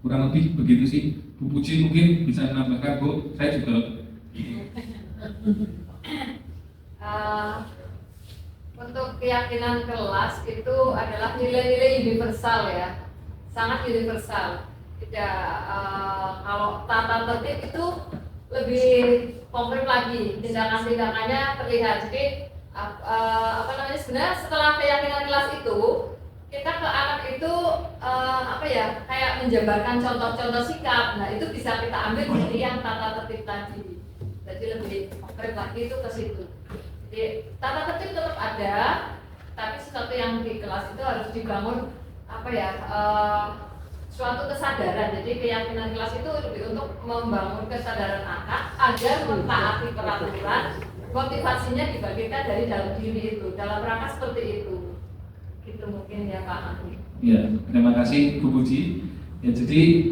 S4: Kurang lebih begitu sih. Bu Puji mungkin bisa menambahkan Bu. Saya juga.
S6: Untuk keyakinan kelas itu adalah nilai-nilai universal ya. sangat universal. Tidak kalau tata tertib itu lebih konkret lagi, tindakan-tindakannya terlihat. Jadi apa namanya, sebenarnya setelah keyakinan kelas itu kita ke anak itu kayak menjabarkan contoh-contoh sikap. Nah itu bisa kita ambil dari yang tata tertib tadi. Jadi lebih konkret lagi itu ke situ. Jadi tata tertib tetap ada, tapi sesuatu yang di kelas itu harus dibangun suatu kesadaran. Jadi keyakinan kelas itu lebih untuk membangun kesadaran anak agar mentaati peraturan. Motivasinya dibagikan dari dalam diri itu, dalam rangka seperti itu. Gitu mungkin ya Pak Ahli.
S4: Ya, terima kasih Bu Puji. Ya, jadi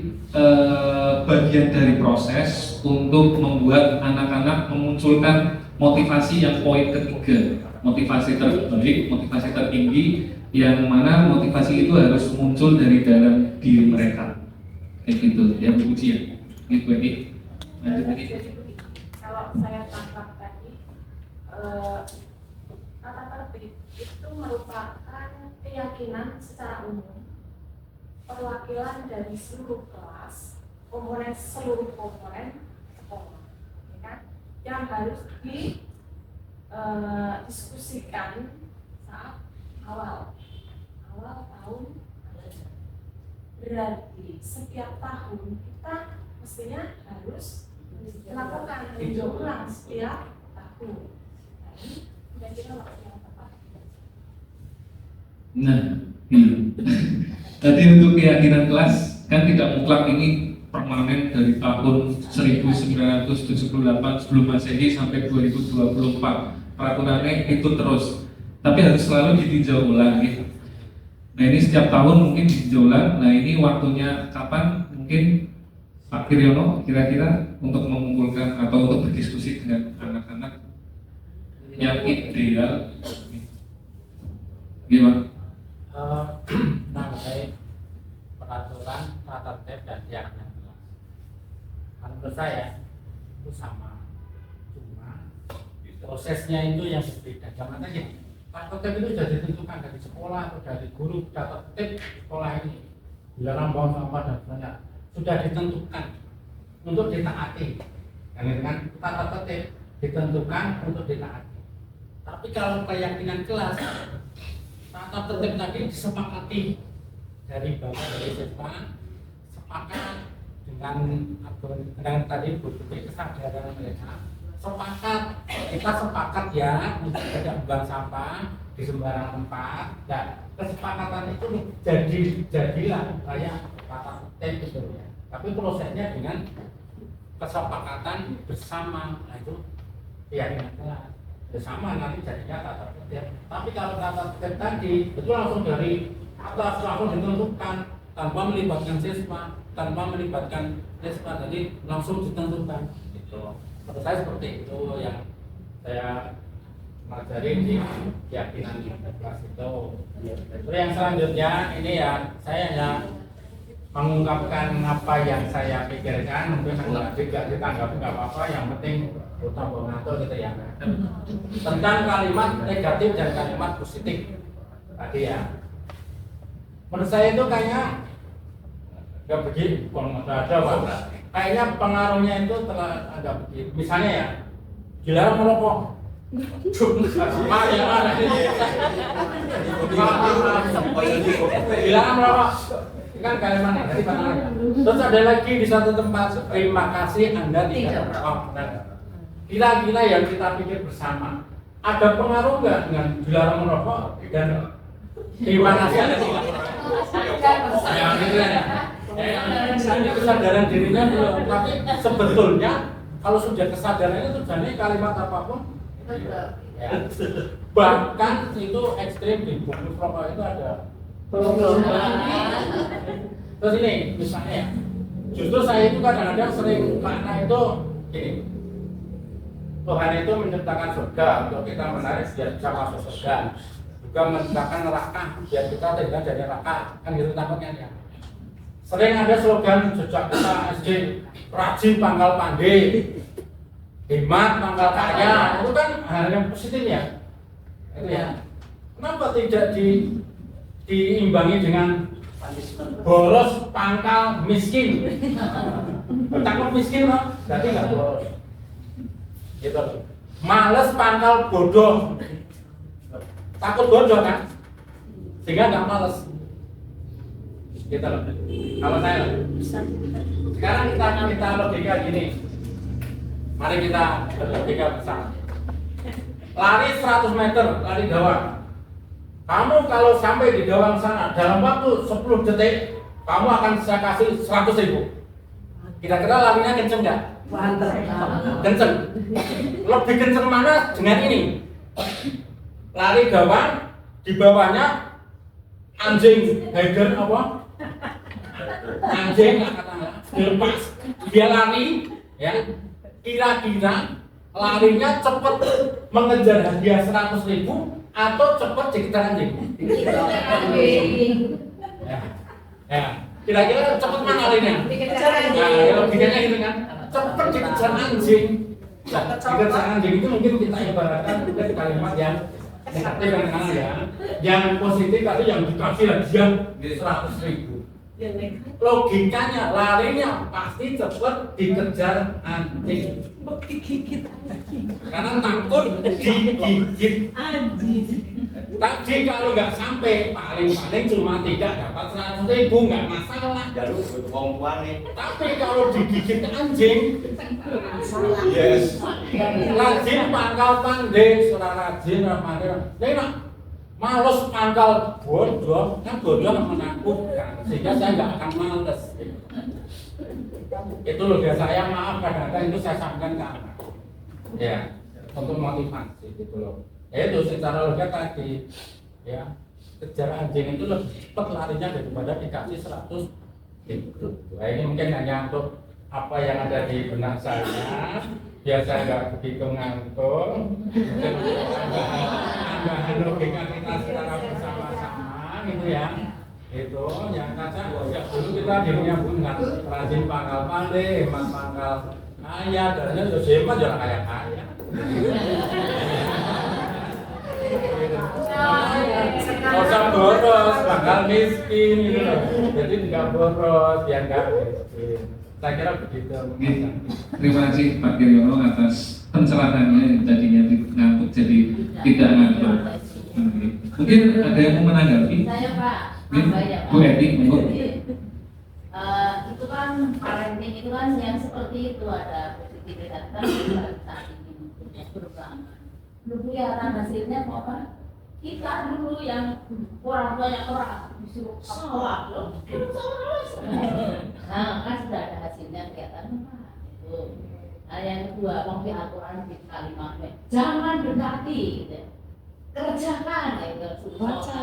S4: bagian dari proses untuk membuat anak-anak memunculkan motivasi yang poin ketiga, motivasi terbaik, motivasi tertinggi, yang mana motivasi itu harus muncul dari dalam diri mereka. Kayak gitu, ya Bu Puji ya. Gitu ini. Lanjut tadi.
S7: Kalau saya tangkap tadi, tata tertib itu merupakan keyakinan secara umum, perwakilan dari seluruh kelas, seluruh komponen sekolah, ya kan? Yang harus didiskusikan saat awal tahun belajar. Berarti setiap tahun kita mestinya harus melakukan meninjau ulang setiap tahun. Kira-kira waktu yang tepat.
S4: Nah, iya. Tadi untuk keyakinan kelas kan tidak mutlak ini permanen dari tahun 1978 sebelum Masehi sampai 2024. Peraturannya itu terus, tapi harus selalu ditinjau ulang gitu. Nah ini setiap tahun mungkin ditinjau ulang. Nah ini waktunya kapan? Mungkin Pak Kiryono kira-kira untuk mengumpulkan atau untuk berdiskusi dengan anak-anak yang ideal. Gimana?
S8: Mengenai peraturan tata tertib dan keyakinan kelas, menurut saya itu sama, cuma prosesnya itu yang berbeda. Jangan tanya tata tertib itu sudah ditentukan dari sekolah atau dari guru. Tata tertib sekolah ini dilarang buang sampah dan sebagainya sudah ditentukan untuk ditaati. Dengan tata tertib ditentukan untuk ditaati. Tapi kalau keyakinan kelas, tata tertib tadi disepakati dari bapak dari siswa, sepakat dengan tadi berbagai kesadaran mereka, kita sepakat ya untuk tidak buang sampah di sembarang tempat. Dan kesepakatan itu jadilah kayak tata tertib itu ya. Tapi prosesnya dengan kesepakatan bersama, nah itu keyakinan kelas. Bersama nanti jadinya tata tertib. Tapi kalau tata tertib tadi itu langsung dari atas, langsung ditentukan tanpa melibatkan siswa, jadi langsung ditentukan. Itu menurut saya seperti itu yang saya pelajari di keyakinan kelas itu. Terus yang selanjutnya ini ya saya hanya mengungkapkan apa yang saya pikirkan, mungkin tidak ditanggapi nggak apa-apa, yang penting utang mengatur gitu ya. Tentang kalimat negatif dan kalimat positif tadi ya, menurut saya itu kayaknya nggak begitu, kalau nggak ada Pak. Kayaknya pengaruhnya itu telah agak begitu. Misalnya ya, dilarang merokok. Dilarang merokok. Kan kalimat negatif pengaruhnya. Terus ada lagi di satu tempat, terima kasih Anda tidak merokok. Kira-kira yang kita pikir bersama, ada pengaruh nggak dengan dilarang merokok dan terima kasih Anda tidak merokok? Ya gitu kan ya. Kesadaran dirinya belum, tapi sebetulnya kalau sudah kesadaran itu tujuannya kalimat apapun ya. Bahkan itu ekstrim di buku rokok itu ada. Terus ini misalnya ya, justru saya itu kadang-kadang sering makna itu gini, Tuhan itu menciptakan surga untuk kita menarik biar bisa masuk surga, juga menciptakan neraka biar kita tidak jadi neraka, kan gitu tampaknya ya. Sering ada slogan sejak kita SD, rajin pangkal pandai, hemat pangkal kaya, itu kan hal yang positif ya. Itu ya. Kenapa tidak diimbangi dengan Boros pangkal miskin. Takut miskin loh, berarti nggak boros. Gitu. Males pangkal bodoh. Takut bodoh kan? Sehingga nggak males. Gitu loh. Kalau saya loh. Sekarang kita logika gini. Mari kita berlogika bersama. Lari 100 meter, lari gawang. Kamu kalau sampai di gawang sana dalam waktu 10 detik, kamu akan saya kasih 100.000. Kira-kira larinya kenceng nggak? Kenceng. Lebih kenceng mana dengan ini? Lari gawang, di bawahnya anjing Hager apa? Anjing katanya dilepas, dia lari, ya. Kira-kira larinya cepat mengejar hadiah 100.000 atau cepat dikejar anjing? Ya. Kira-kira cepat mana larinya? Nah, logikanya gitu kan? Cepat dikejar anjing. Nah, dikejar anjing itu mungkin kita ibaratkan dari kalimat yang negatif ya. Yang positif tadi yang dikasih hadiah 100.000. Logikanya larinya pasti cepat dikejar anjing. Karena takut digigit anjing. Tadi kalau nggak sampai paling-paling cuma tidak dapat 100.000 nggak masalah. Tapi kalau digigit anjing,
S5: Yes.
S8: rajin pangkal pandai, surah rajin pandai. Males pangkal bodoh, kan bodoh menakutkan, sehingga saya nggak akan males. Itu loh biasa saya, maaf kadang-kadang itu saya sampaikan ke anak, ya, untuk motivasi gitu loh. Itu secara logika tadi, ya, kejar anjing itu lebih cepat larinya daripada dikasih 100 gitu. Nah, ini mungkin hanya untuk apa yang ada di benak saya. Biasa nggak begitu ngantuk. Tambahan logika kita secara bersama-sama gitu ya. Itu yang kaca ya dulu kita dirinya bunga rajin pangkal pandai, hemat pangkal kaya, dan itu hemat jangan kaya-kaya. Nggak usah boros, bakal miskin gitu loh. Jadi nggak boros, biar nggak miskin. Saya kira begitu.
S4: Terima kasih Pak Kiryono atas pencerahannya yang tadinya ngantuk jadi tidak ngantuk. Mungkin ada yang mau menanggapi?
S9: Saya Pak,
S4: Bu Edi, monggo.
S9: Itu kan parenting itu kan yang seperti itu ada positivitas kan saat ini berbangun. Belum kelihatan hasilnya kok Pak. Kita dulu yang orang banyak orang disuruh sekolah loh. Nah kan sudah ada hasilnya kelihatan Pak. Itu. Nah yang kedua, mau aturan di kalimatnya jangan dekati, gitu. Kerjakan, gitu. Baca,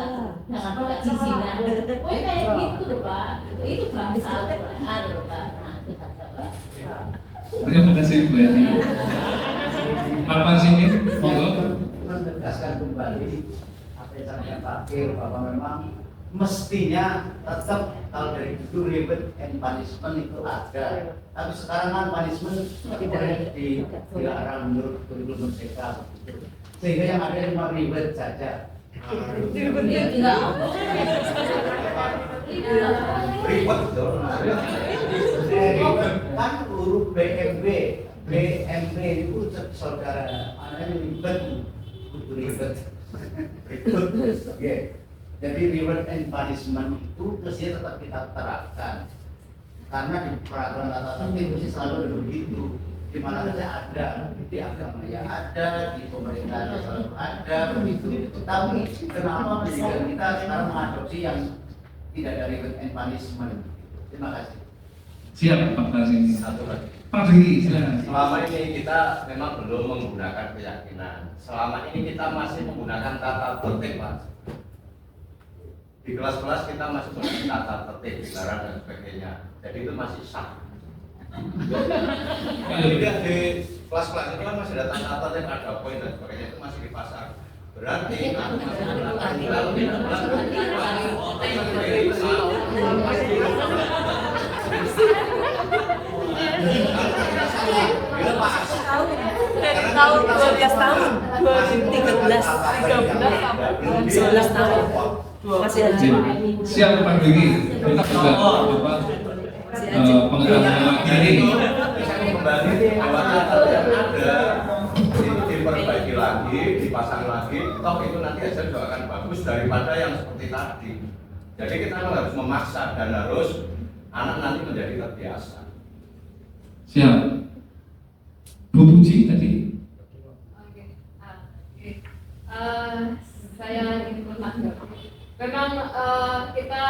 S9: jangan pakai sisinya. Kayak gitu Pak. Itu bahasa Al-Quran loh Pak. Nah itu kata Pak.
S4: Terima kasih Bu Edi. Pak Parsini, monggo.
S10: Menegaskan kembali apa yang saya pakir bahwa memang mestinya tetap kalau dari dulu reward and punishment itu ada, tapi sekarang kan punishment boleh dilarang menurut kurikulum merdeka, sehingga yang ada cuma reward saja. Reward dong. Kan huruf BMB itu saudara anaknya ribet, ribet. Jadi reward and punishment itu mestinya tetap kita terapkan, karena di peraturan tata tertib itu selalu ada begitu. Di mana saja ada, di agama ya ada, di pemerintahan selalu ada begitu. Tapi kenapa pendidikan kita sekarang mengadopsi yang tidak ada reward and punishment? Terima kasih.
S4: Siap Pak Parsini.
S5: Satu lagi.
S4: Pak Rigi, silakan.
S5: Selama ini kita memang belum menggunakan keyakinan. Selama ini kita masih menggunakan tata tertib, Pak. Di kelas-kelas kita masih menggunakan tata tertib, dilarang dan sebagainya. Jadi itu masih sah. Kemudian di kelas-kelas itu kan masih ada tata tertib, ada poin dan sebagainya, itu masih dipasang. Berarti aku masih menggunakan lalu tidak
S2: dari tahun 12 tahun 2013 11 tahun Masih aja.
S4: Siap Pak Dwi. Kita juga pengetahuan lagi ini.
S5: Kembali bahwa catat yang ada itu diperbaiki lagi, dipasang lagi, toh itu nanti hasil juga akan bagus daripada yang seperti tadi. Jadi kita harus memaksa dan harus anak nanti menjadi terbiasa.
S4: Siap. Bu Puji tadi.
S6: Oke. Saya ingin menanggapi. Memang kita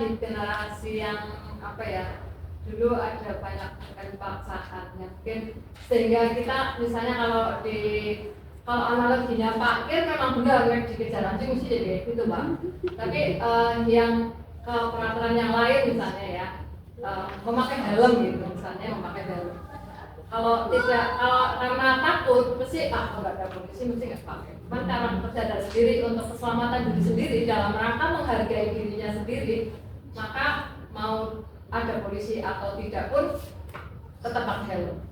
S6: di generasi yang apa ya, dulu ada banyak paksaan yang mungkin sehingga kita misalnya kalau analoginya parkir memang benar dikejar anjing mesti jadi gitu Pak. Tapi yang ke peraturan yang lain misalnya ya, memakai helm gitu misalnya, memakai helm. Kalau karena takut mesti nggak ada polisi mesti nggak pakai. Cuman karena bersadar sendiri untuk keselamatan diri sendiri dalam rangka menghargai dirinya sendiri, maka mau ada polisi atau tidak pun tetap pakai helm.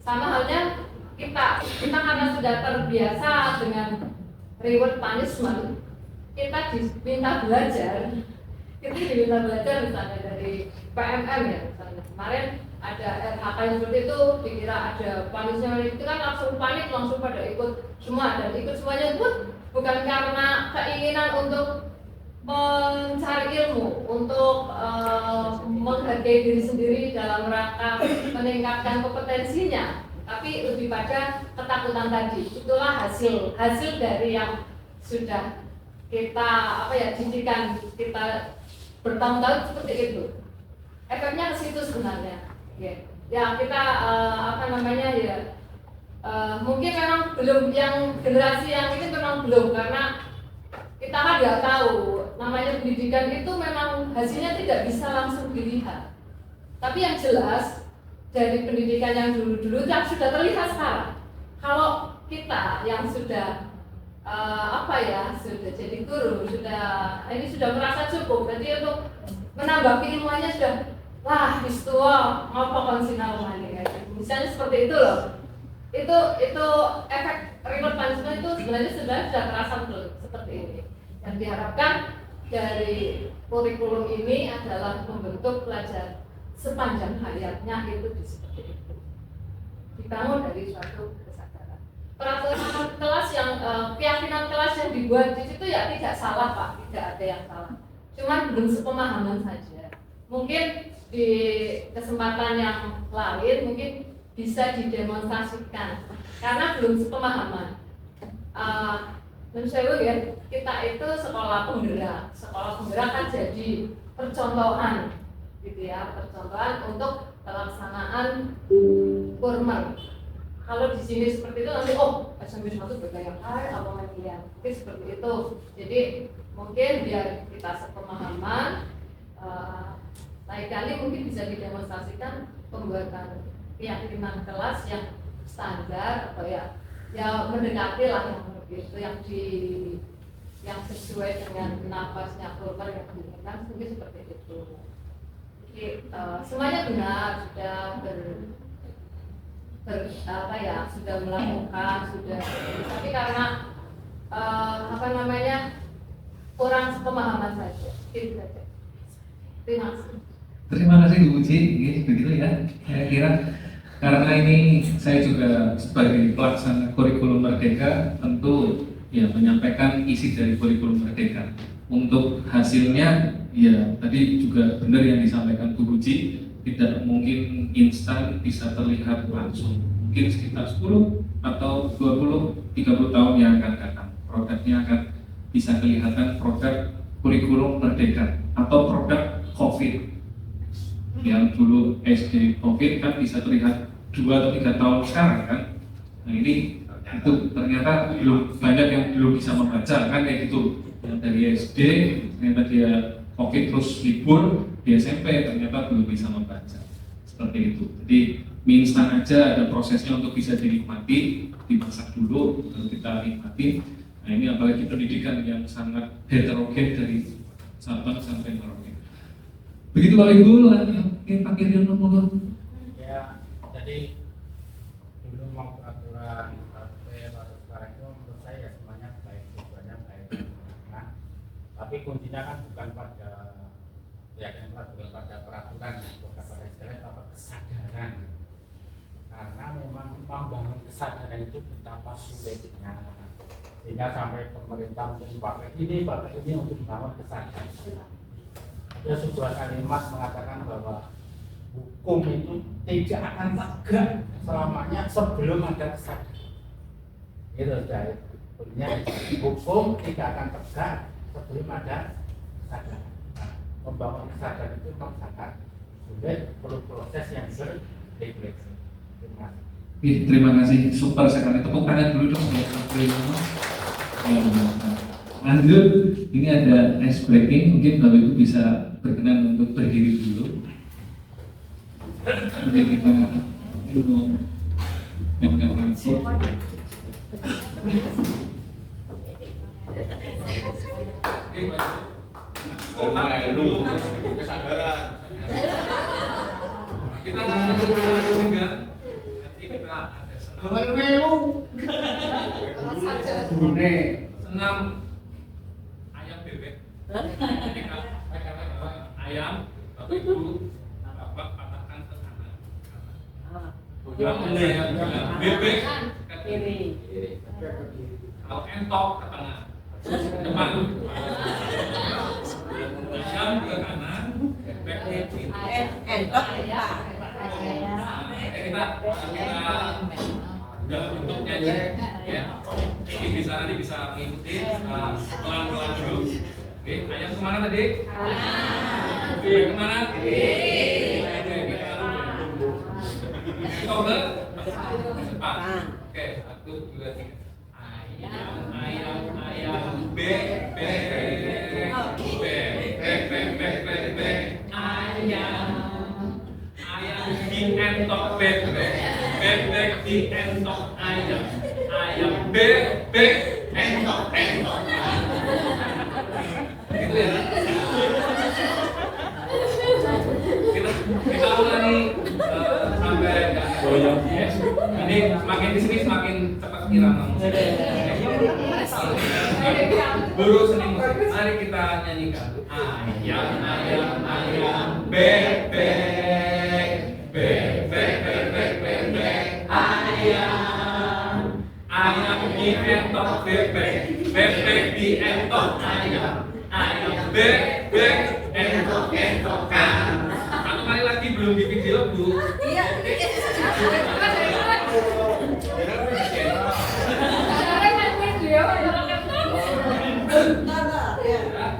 S6: Sama halnya kita karena sudah terbiasa dengan reward punishment, kita diminta belajar misalnya dari PMM ya, misalnya kemarin ada RHK yang seperti itu, dikira ada punishment itu kan langsung panik, langsung pada ikut semua, dan ikut semuanya pun bukan karena keinginan untuk mencari ilmu, untuk menghargai diri sendiri dalam rangka meningkatkan kompetensinya, tapi lebih pada ketakutan tadi. Itulah hasil dari yang sudah kita didikan kita bertahun-tahun seperti itu. Efeknya ke situ sebenarnya. Ya kita mungkin memang belum, yang generasi yang ini memang belum, karena kita kan nggak tahu namanya pendidikan itu memang hasilnya tidak bisa langsung dilihat. Tapi yang jelas dari pendidikan yang dulu-dulu yang sudah terlihat sekarang. Kalau kita yang sudah sudah jadi guru, ini sudah merasa cukup, berarti untuk menambah ilmuannya sudah tua ngapa konsinal mani, misalnya seperti itu loh. Itu efek reward punishment itu sebenarnya sudah terasa betul seperti ini. Yang diharapkan dari kurikulum ini adalah membentuk pelajar sepanjang hayatnya itu seperti itu, dibangun dari suatu kesadaran. Peraturan kelas yang keyakinan kelas yang dibuat di situ ya tidak salah Pak, tidak ada yang salah. Cuman belum sepemahaman saja. Mungkin di kesempatan yang lain mungkin bisa didemonstrasikan karena belum sepemahaman. Menurut saya ya, kita itu sekolah penggerak kan jadi percontohan gitu ya, percontohan untuk pelaksanaan kurmer. Kalau di sini seperti itu nanti SMP 1 bergaya apa manian, mungkin seperti itu. Jadi mungkin biar kita sepemahaman, lain kali mungkin bisa didemonstrasikan pembuatan keyakinan kelas yang standar atau ya mendekati lah yang begitu, yang sesuai dengan nafasnya kurmer yang diinginkan, mungkin seperti itu. Jadi semuanya benar, sudah melakukan, tapi karena kurang sepemahaman saja. Itu saja. Terima kasih.
S4: Terima kasih Bu Uci, ini begitu ya. Saya kira karena ini saya juga sebagai pelaksana kurikulum Merdeka tentu ya menyampaikan isi dari kurikulum Merdeka. Untuk hasilnya ya tadi juga benar yang disampaikan Bu Uci, tidak mungkin instan bisa terlihat langsung. Mungkin sekitar 10 atau 20-30 tahun yang akan datang. Produknya akan bisa kelihatan produk kurikulum Merdeka atau produk COVID. Yang dulu SD COVID kan bisa terlihat 2 atau 3 tahun sekarang kan. Nah ini itu ternyata belum banyak yang belum bisa membaca kan kayak gitu. Yang dari SD ternyata dia COVID terus libur, di SMP ternyata belum bisa membaca. Seperti itu. Jadi mie instan aja ada prosesnya untuk bisa dinikmati, dimasak dulu baru kita nikmati. Nah ini apalagi pendidikan yang sangat heterogen dari Sabang sampai Merauke. Begitu Pak Ibu, Pak Kiryono ngomong.
S8: Ya, jadi dulu mau peraturan partai atau sekarang itu menurut saya semuanya baik tujuannya baik. Nah, Tapi kuncinya kan bukan pada keyakinan, bukan pada peraturan, bukan pada istilah, tapi kesadaran. Karena memang membangun kesadaran itu betapa sulitnya, sehingga sampai pemerintah mungkin pakai ini untuk membangun kesadaran. Ada sebuah kalimat mengatakan bahwa hukum itu tidak akan tegak selamanya sebelum ada kesadaran. Itu dari hukum tidak akan tegak sebelum ada kesadaran. Nah, membangun kesadaran itu memang sangat sulit, perlu proses yang berrefleksi.
S4: Terima kasih, super sekali. Tepuk tangan dulu dong. Lanjut, ini ada ice breaking. Mungkin Bapak Ibu bisa berkenan untuk berdiri dulu. Oke, kita dulu.
S5: Dulu kesadaran.
S4: Kita juga senam ayam bebek. Ayam, Bapak Ibu, Bapak patahkan ke kanan. Bebek ke kiri. Kalau entok ke tengah. Depan. Ayam ke kanan, bebek ke kiri.
S2: Entok
S4: Kita udah untuk nyanyi ya. Ini bisa nanti bisa mengikuti pelan-pelan dulu. Oke, ayam kemana tadi? Oke, kemana? Kita depan. Oke, 1, 2, 3. Ayam, bebek, ayam dientok bebek, bebek dientok ayam, ayam bebek entok ayam. Gitu ya. Kita ulangi sampai goyang. Ini semakin di sini semakin cepat irama musik. Guru seni musik, mari kita nyanyikan. Ayam, bebek, ayam dientok bebek, bebek dientok ayam, ayam bebek entok-entokan. Satu kali lagi belum di video, Bu.
S2: Iya.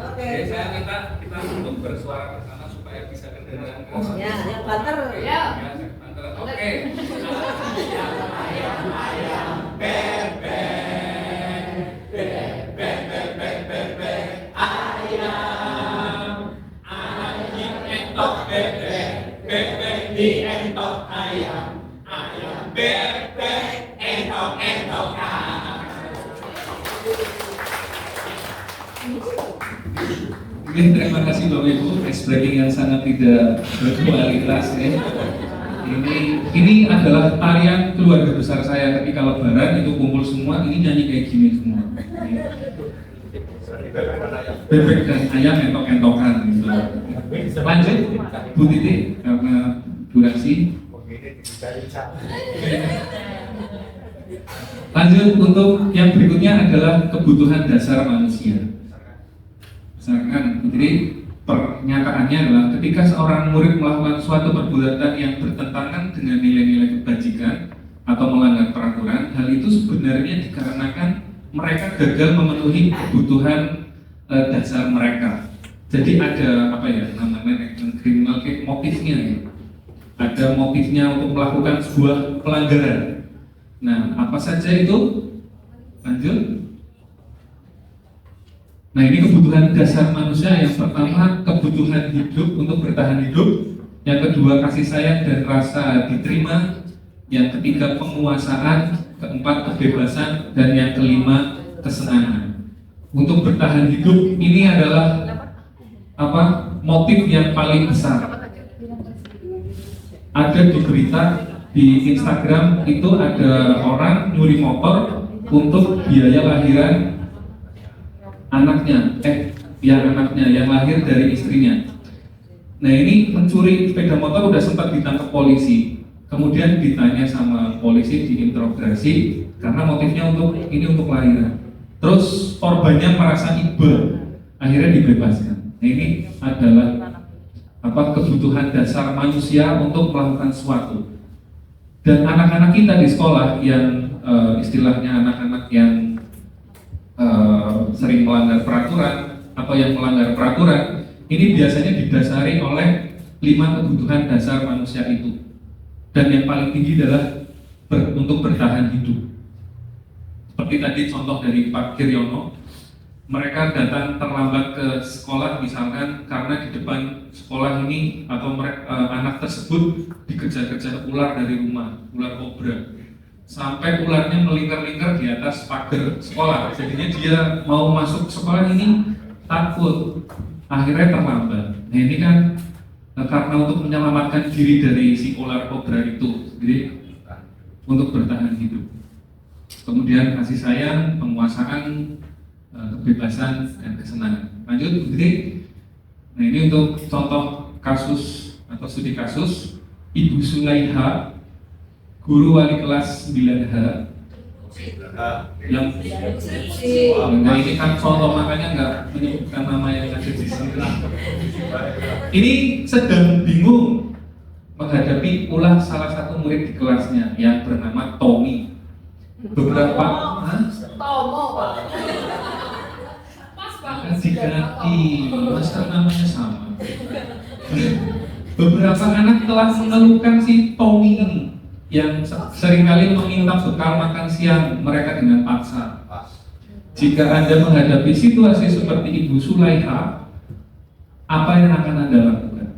S4: Oke, saya minta kita untuk bersuara bersama supaya bisa kedengaran.
S2: Ya, yang banter.
S6: Ya.
S4: Oke. Ayam, bebek, ayam dientok bebek, bebek dientok ayam, ayam bebek entok-entokan. Mungkin terima kasih Bapak Ibu, ice breaking yang sangat tidak berkualitas ya. Ini adalah tarian keluarga besar saya ketika lebaran itu kumpul semua, ini nyanyi kayak gini semua. Bebek dan ayam entok-entokan gitu. Lanjut Bu Titi karena durasi. Lanjut untuk yang berikutnya adalah kebutuhan dasar manusia. Misalkan, jadi pernyataannya adalah ketika seorang murid melakukan suatu perbuatan yang bertentangan dengan nilai-nilai kebajikan atau melanggar peraturan, hal itu sebenarnya dikarenakan mereka gagal memenuhi kebutuhan dasar mereka. Jadi ada apa ya namanya criminal motifnya ya. Ada motifnya untuk melakukan sebuah pelanggaran. Nah, apa saja itu? Lanjut. Nah, ini kebutuhan dasar manusia. Yang pertama, kebutuhan hidup untuk bertahan hidup. Yang kedua, kasih sayang dan rasa diterima. Yang ketiga, penguasaan. Keempat, kebebasan. Dan yang kelima, kesenangan. Untuk bertahan hidup ini adalah motif yang paling besar. Ada di berita di Instagram itu ada orang nyuri motor untuk biaya lahiran anaknya, yang anaknya yang lahir dari istrinya. Nah ini mencuri sepeda motor udah sempat ditangkap polisi, kemudian ditanya sama polisi, diinterogasi karena motifnya untuk lahiran. Terus korbannya merasa iba, akhirnya dibebaskan. Nah ini adalah kebutuhan dasar manusia untuk melakukan sesuatu. Dan anak-anak kita di sekolah yang istilahnya anak-anak yang sering melanggar peraturan atau yang melanggar peraturan, ini biasanya didasari oleh 5 kebutuhan dasar manusia itu. Dan yang paling tinggi adalah untuk bertahan hidup. Seperti tadi contoh dari Pak Kiryono, mereka datang terlambat ke sekolah misalkan karena di depan sekolah ini atau anak tersebut dikejar-kejar ular dari rumah, ular kobra. Sampai ularnya melingkar-lingkar di atas pagar sekolah. Jadinya dia mau masuk sekolah ini takut, akhirnya terlambat. Nah ini kan karena untuk menyelamatkan diri dari si ular kobra itu, jadi untuk bertahan hidup. Kemudian kasih sayang, penguasaan, kebebasan dan kesenangan. Lanjut, Putri. Nah ini untuk contoh kasus atau studi kasus Ibu Sulaiha, guru wali kelas 9H yang nah ini kan contoh, makanya nggak menyebutkan nama yang ada di sini. Ini sedang bingung menghadapi ulah salah satu murid di kelasnya yang bernama Tommy. Beberapa
S6: Tomo, Pak. Pas banget.
S4: diganti, masa namanya sama. Beberapa anak telah mengeluhkan si Tommy ini yang seringkali meminta bekal makan siang mereka dengan paksa. Jika Anda menghadapi situasi seperti Ibu Sulaiha, apa yang akan Anda lakukan?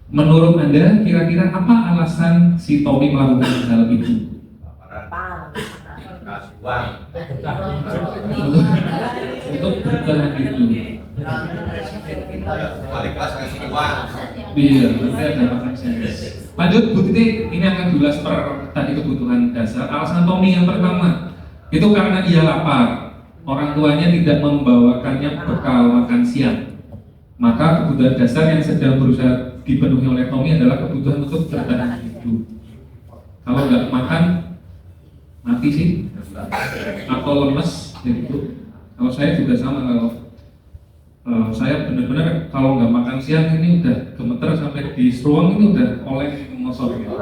S4: Menurut Anda, kira-kira apa alasan si Tommy melakukan hal itu? Untuk bertahan hidup.
S5: Balik kelas kasih uang.
S4: Iya, berarti ada makan siang. Lanjut, Bu Titi, ini akan diulas per tadi kebutuhan dasar. Alasan Tommy yang pertama, itu karena dia lapar. Orang tuanya tidak membawakannya bekal makan siang. Maka kebutuhan dasar yang sedang berusaha dipenuhi oleh Tommy adalah kebutuhan untuk bertahan hidup. Kalau nggak makan, mati sih. Atau lemes, gitu. Kalau saya juga sama, kalau saya benar-benar kalau nggak makan siang ini udah gemeter sampai di seruang ini udah oleh ngosor gitu.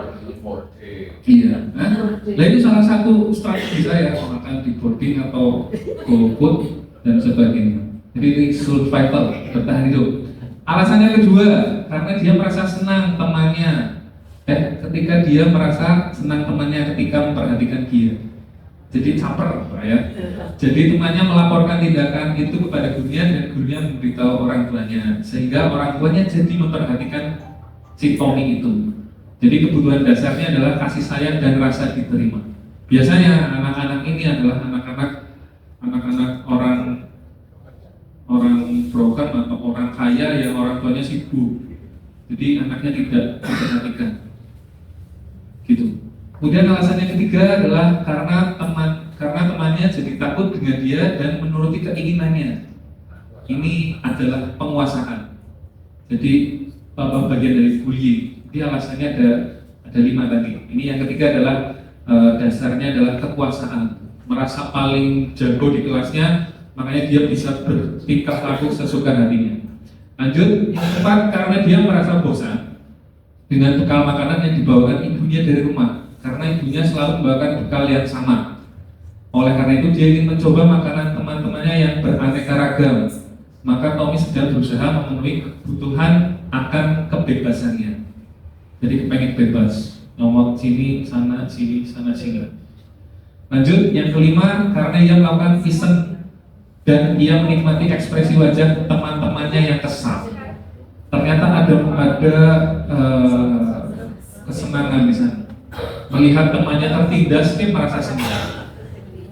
S4: Iya, nah itu salah satu strategi saya makan di boarding atau GoFood dan sebagainya. Jadi ini survival, bertahan hidup. Alasannya kedua, karena dia merasa senang temannya. Ketika dia merasa senang temannya ketika memperhatikan dia. Jadi caper, Pak, ya. Jadi temannya melaporkan tindakan itu kepada gurunya dan gurunya memberitahu orang tuanya, sehingga orang tuanya jadi memperhatikan si Tommy itu. Jadi kebutuhan dasarnya adalah kasih sayang dan rasa diterima. Biasanya anak-anak ini adalah anak-anak orang broken atau orang kaya yang orang tuanya sibuk. Jadi anaknya tidak diperhatikan. Gitu. Kemudian alasan yang ketiga adalah karena temannya jadi takut dengan dia dan menuruti keinginannya. Ini adalah penguasaan. Jadi bagian dari bullying. Jadi alasannya ada 5 tadi. Ini yang ketiga adalah dasarnya adalah kekuasaan. Merasa paling jago di kelasnya, makanya dia bisa bertingkah laku sesuka hatinya. Lanjut, yang keempat, karena dia merasa bosan dengan bekal makanan yang dibawakan ibunya dari rumah. Karena ibunya selalu membawakan bekal yang sama. Oleh karena itu dia ingin mencoba makanan teman-temannya yang beraneka ragam. Maka Tommy sedang berusaha memenuhi kebutuhan akan kebebasannya. Jadi pengen bebas, ngomong sini, sana, sini. Lanjut, yang kelima, karena ia melakukan iseng dan ia menikmati ekspresi wajah teman-temannya yang kesal. Ternyata ada kesenangan di sana. Melihat temannya tertindas, dia merasa senang.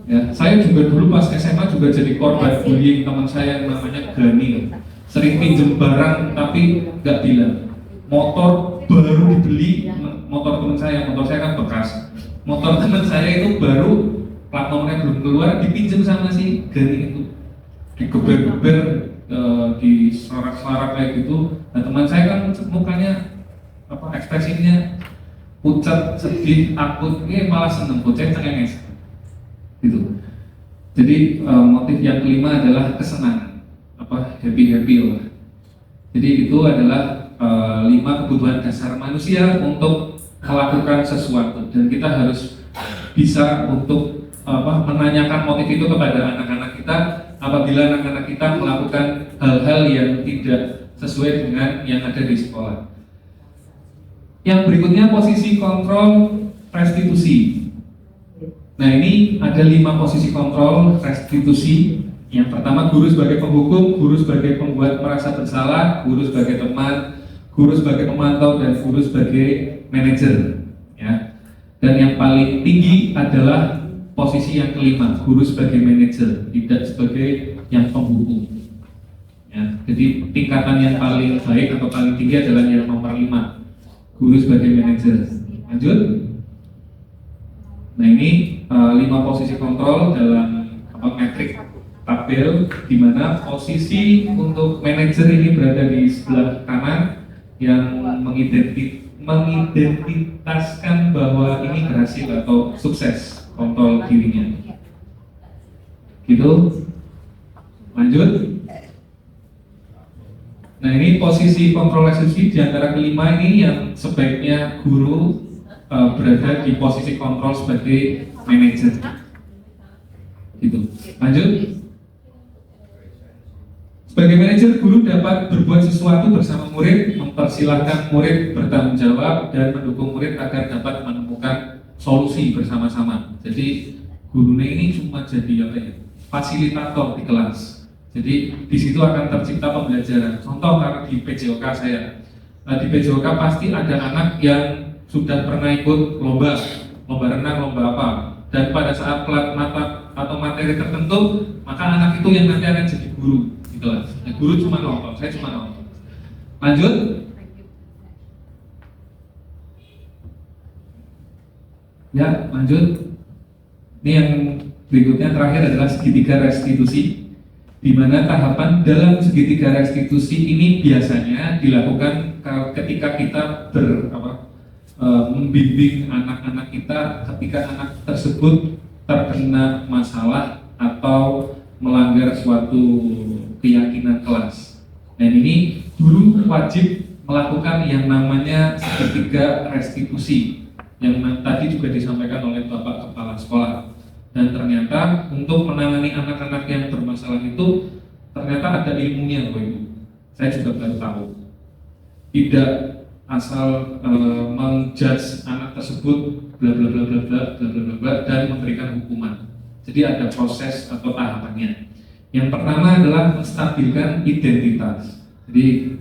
S4: Ya, saya juga dulu pas SMA juga jadi korban bullying teman saya yang namanya Gani. Sering pinjem barang tapi nggak bilang. Motor baru dibeli, motor teman saya kan bekas. Motor teman saya itu baru, plat nomornya belum keluar, dipinjem sama si Gani itu. Digeber-geber, di sorak-sorak kayak gitu. Nah, teman saya kan mukanya ekspresinya pucat, sedih, takut, ini malah seneng, bocah cengenges gitu. Jadi motif yang kelima adalah kesenangan, happy lah. Jadi itu adalah 5 kebutuhan dasar manusia untuk melakukan sesuatu, dan kita harus bisa untuk menanyakan motif itu kepada anak-anak kita apabila anak-anak kita melakukan hal-hal yang tidak sesuai dengan yang ada di sekolah. Yang berikutnya posisi kontrol restitusi. Nah, ini ada 5 posisi kontrol restitusi. Yang pertama, guru sebagai penghukum, guru sebagai pembuat merasa bersalah, guru sebagai teman, guru sebagai pemantau, dan guru sebagai manajer. Ya. Dan yang paling tinggi adalah posisi yang kelima, guru sebagai manajer, tidak sebagai yang penghukum. Ya. Jadi tingkatan yang paling baik atau paling tinggi adalah yang nomor 5, guru sebagai manajer. Lanjut. Nah, ini 5 posisi kontrol dalam metrik tabel, di mana posisi untuk manajer ini berada di sebelah kanan yang mengidentitaskan bahwa ini berhasil atau sukses kontrol dirinya. Gitu. Lanjut. Nah, ini posisi kontrol restitusi di antara kelima ini yang sebaiknya guru berada di posisi kontrol sebagai manajer. Gitu. Lanjut. Sebagai manajer, guru dapat berbuat sesuatu bersama murid, mempersilahkan murid bertanggung jawab, dan mendukung murid agar dapat menemukan solusi bersama-sama. Jadi gurunya ini cuma jadi fasilitator di kelas. Jadi di situ akan tercipta pembelajaran. Contoh kalau di PJOK saya, di PJOK pasti ada anak yang sudah pernah ikut lomba renang, lomba apa, dan pada saat pelat mata atau materi tertentu, maka anak itu yang nanti akan jadi guru. Itulah. Nah, guru cuma nonton, saya cuma nonton. Lanjut. Ya, lanjut. Ini yang berikutnya terakhir adalah segitiga restitusi, di mana tahapan dalam segitiga restitusi ini biasanya dilakukan ketika kita membimbing anak-anak kita ketika anak tersebut terkena masalah atau melanggar suatu keyakinan kelas. Dan ini guru wajib melakukan yang namanya segitiga restitusi yang tadi juga disampaikan oleh Bapak Kepala Sekolah. Dan ternyata untuk menangani anak-anak yang bermasalah itu ternyata ada ilmunya, Bapak Ibu. Saya juga baru tahu. Tidak asal menjudge anak tersebut bla bla bla bla bla bla bla bla dan memberikan hukuman. Jadi ada proses atau tahapannya. Yang pertama adalah menstabilkan identitas. Jadi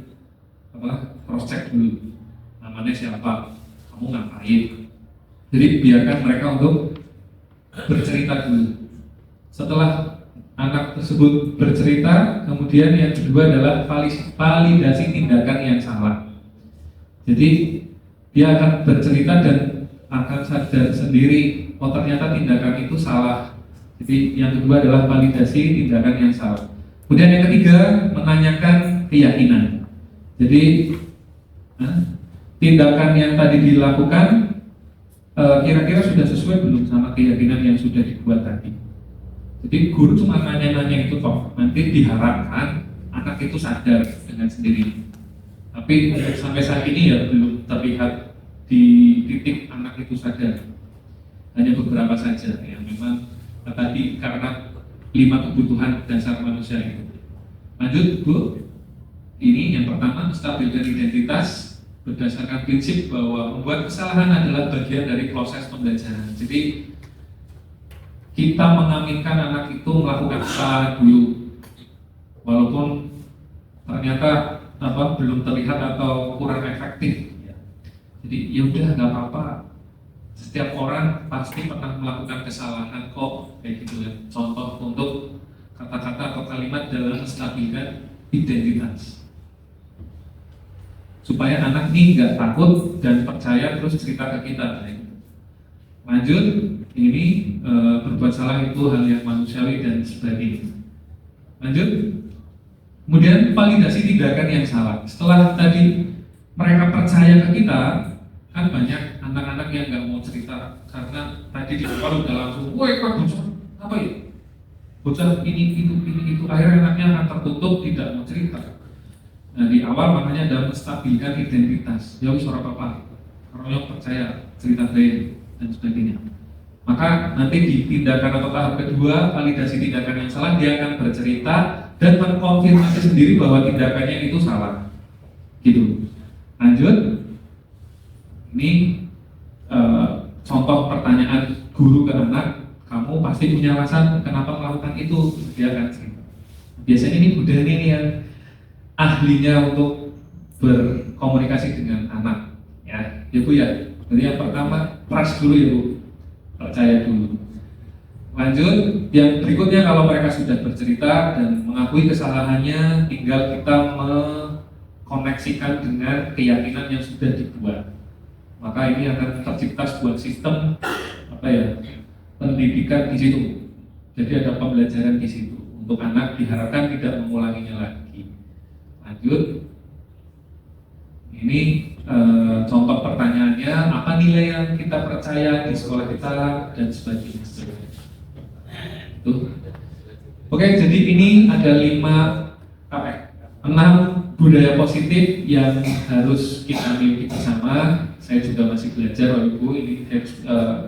S4: cross check dulu, namanya siapa, kamu ngapain. Jadi biarkan mereka untuk bercerita dulu. Setelah anak tersebut bercerita, kemudian yang kedua adalah validasi tindakan yang salah. Jadi dia akan bercerita dan akan sadar sendiri, oh ternyata tindakan itu salah. Jadi yang kedua adalah validasi tindakan yang salah. Kemudian yang ketiga, menanyakan keyakinan. Jadi tindakan yang tadi dilakukan kira-kira sudah sesuai belum sama keyakinan yang sudah dibuat tadi. Jadi guru cuma nanya-nanya itu toh, nanti diharapkan anak itu sadar dengan sendiri. Tapi untuk sampai saat ini ya belum terlihat di titik anak itu sadar. Hanya beberapa saja yang memang tadi karena 5 kebutuhan dasar manusia itu. Lanjut Bu. Ini yang pertama, menstabilkan identitas berdasarkan prinsip bahwa membuat kesalahan adalah bagian dari proses pembelajaran. Jadi kita mengaminkan anak itu melakukan kesalahan dulu, walaupun ternyata belum terlihat atau kurang efektif. Jadi ya udah nggak apa-apa. Setiap orang pasti pernah melakukan kesalahan kok, kayak gitu ya. Contoh untuk kata-kata atau kalimat dalam menstabilkan identitas, supaya anak ini nggak takut dan percaya terus cerita ke kita. Lanjut, ini berbuat salah itu hal yang manusiawi dan sebagainya. Lanjut, Kemudian validasi tindakan yang salah. Setelah tadi mereka percaya ke kita, kan banyak anak-anak yang nggak mau cerita karena tadi di sekolah udah langsung, woi kok bocah apa ya? Bocah ini itu, akhirnya anaknya akan tertutup, tidak mau cerita. Nah di awal makanya ada menstabilkan identitas, ya wis ora apa-apa, orang yang percaya cerita baik dan sebagainya. Maka nanti di tindakan atau tahap kedua, validasi tindakan yang salah, dia akan bercerita dan mengkonfirmasi sendiri bahwa tindakannya itu salah. Gitu. Lanjut. Ini contoh pertanyaan guru ke anak, kamu pasti punya alasan kenapa melakukan itu, dia akan cerita. Biasanya ini budaya ini yang ahlinya untuk berkomunikasi dengan anak, ya Bu ya. Jadi yang pertama trust dulu ya Bu, percaya dulu. Lanjut, yang berikutnya kalau mereka sudah bercerita dan mengakui kesalahannya, tinggal kita mengkoneksikan dengan keyakinan yang sudah dibuat. Maka ini akan tercipta sebuah sistem pendidikan di situ. Jadi ada pembelajaran di situ untuk anak, diharapkan tidak mengulanginya lagi. Lanjut, ini contoh pertanyaannya, apa nilai yang kita percaya di sekolah kita dan sebagainya. Oke, jadi ini ada 6 budaya positif yang harus kita miliki bersama. Saya juga masih belajar, Ibu. Ini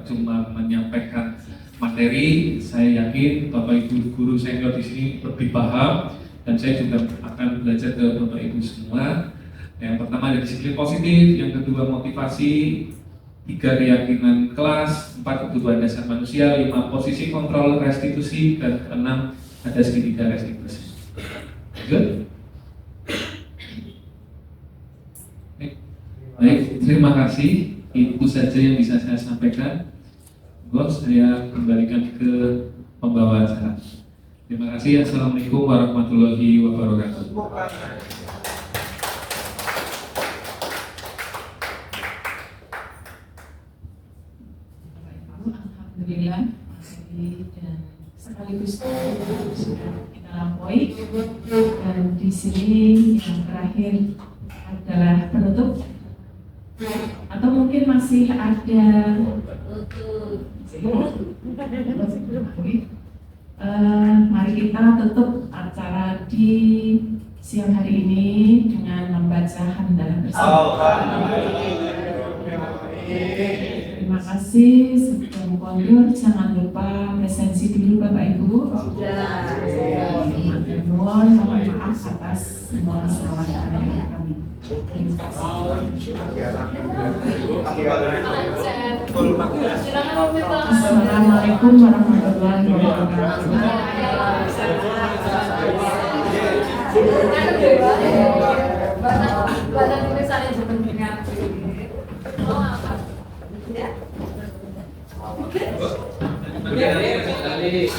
S4: cuma menyampaikan materi. Saya yakin Bapak Ibu guru senior di sini lebih paham, dan saya juga akan belajar ke Bapak Ibu semua. Yang pertama ada disiplin positif, yang kedua motivasi, 3 keyakinan kelas, 4 kebutuhan dasar manusia, 5 posisi kontrol restitusi, dan 6 ada segitiga restitusi. Good? Baik, terima kasih. Itu saja yang bisa saya sampaikan. Saya kembalikan ke pembawa acara. Terima kasih. Assalamualaikum warahmatullahi wabarakatuh.
S1: Alhamdulillah, materi dan sekaligus sudah kita lampaui. Dan di sini yang terakhir adalah penutup. Atau mungkin masih ada mari kita tutup acara di siang hari ini dengan membaca hamdalah bersama. Terima kasih. Sebelum kondur, jangan lupa presensi dulu Bapak Ibu. Mohon maaf atas semua kesalahan kami. Assalamualaikum warahmatullahi wabarakatuh.
S6: Badan tulisannya juga dengan
S3: Ini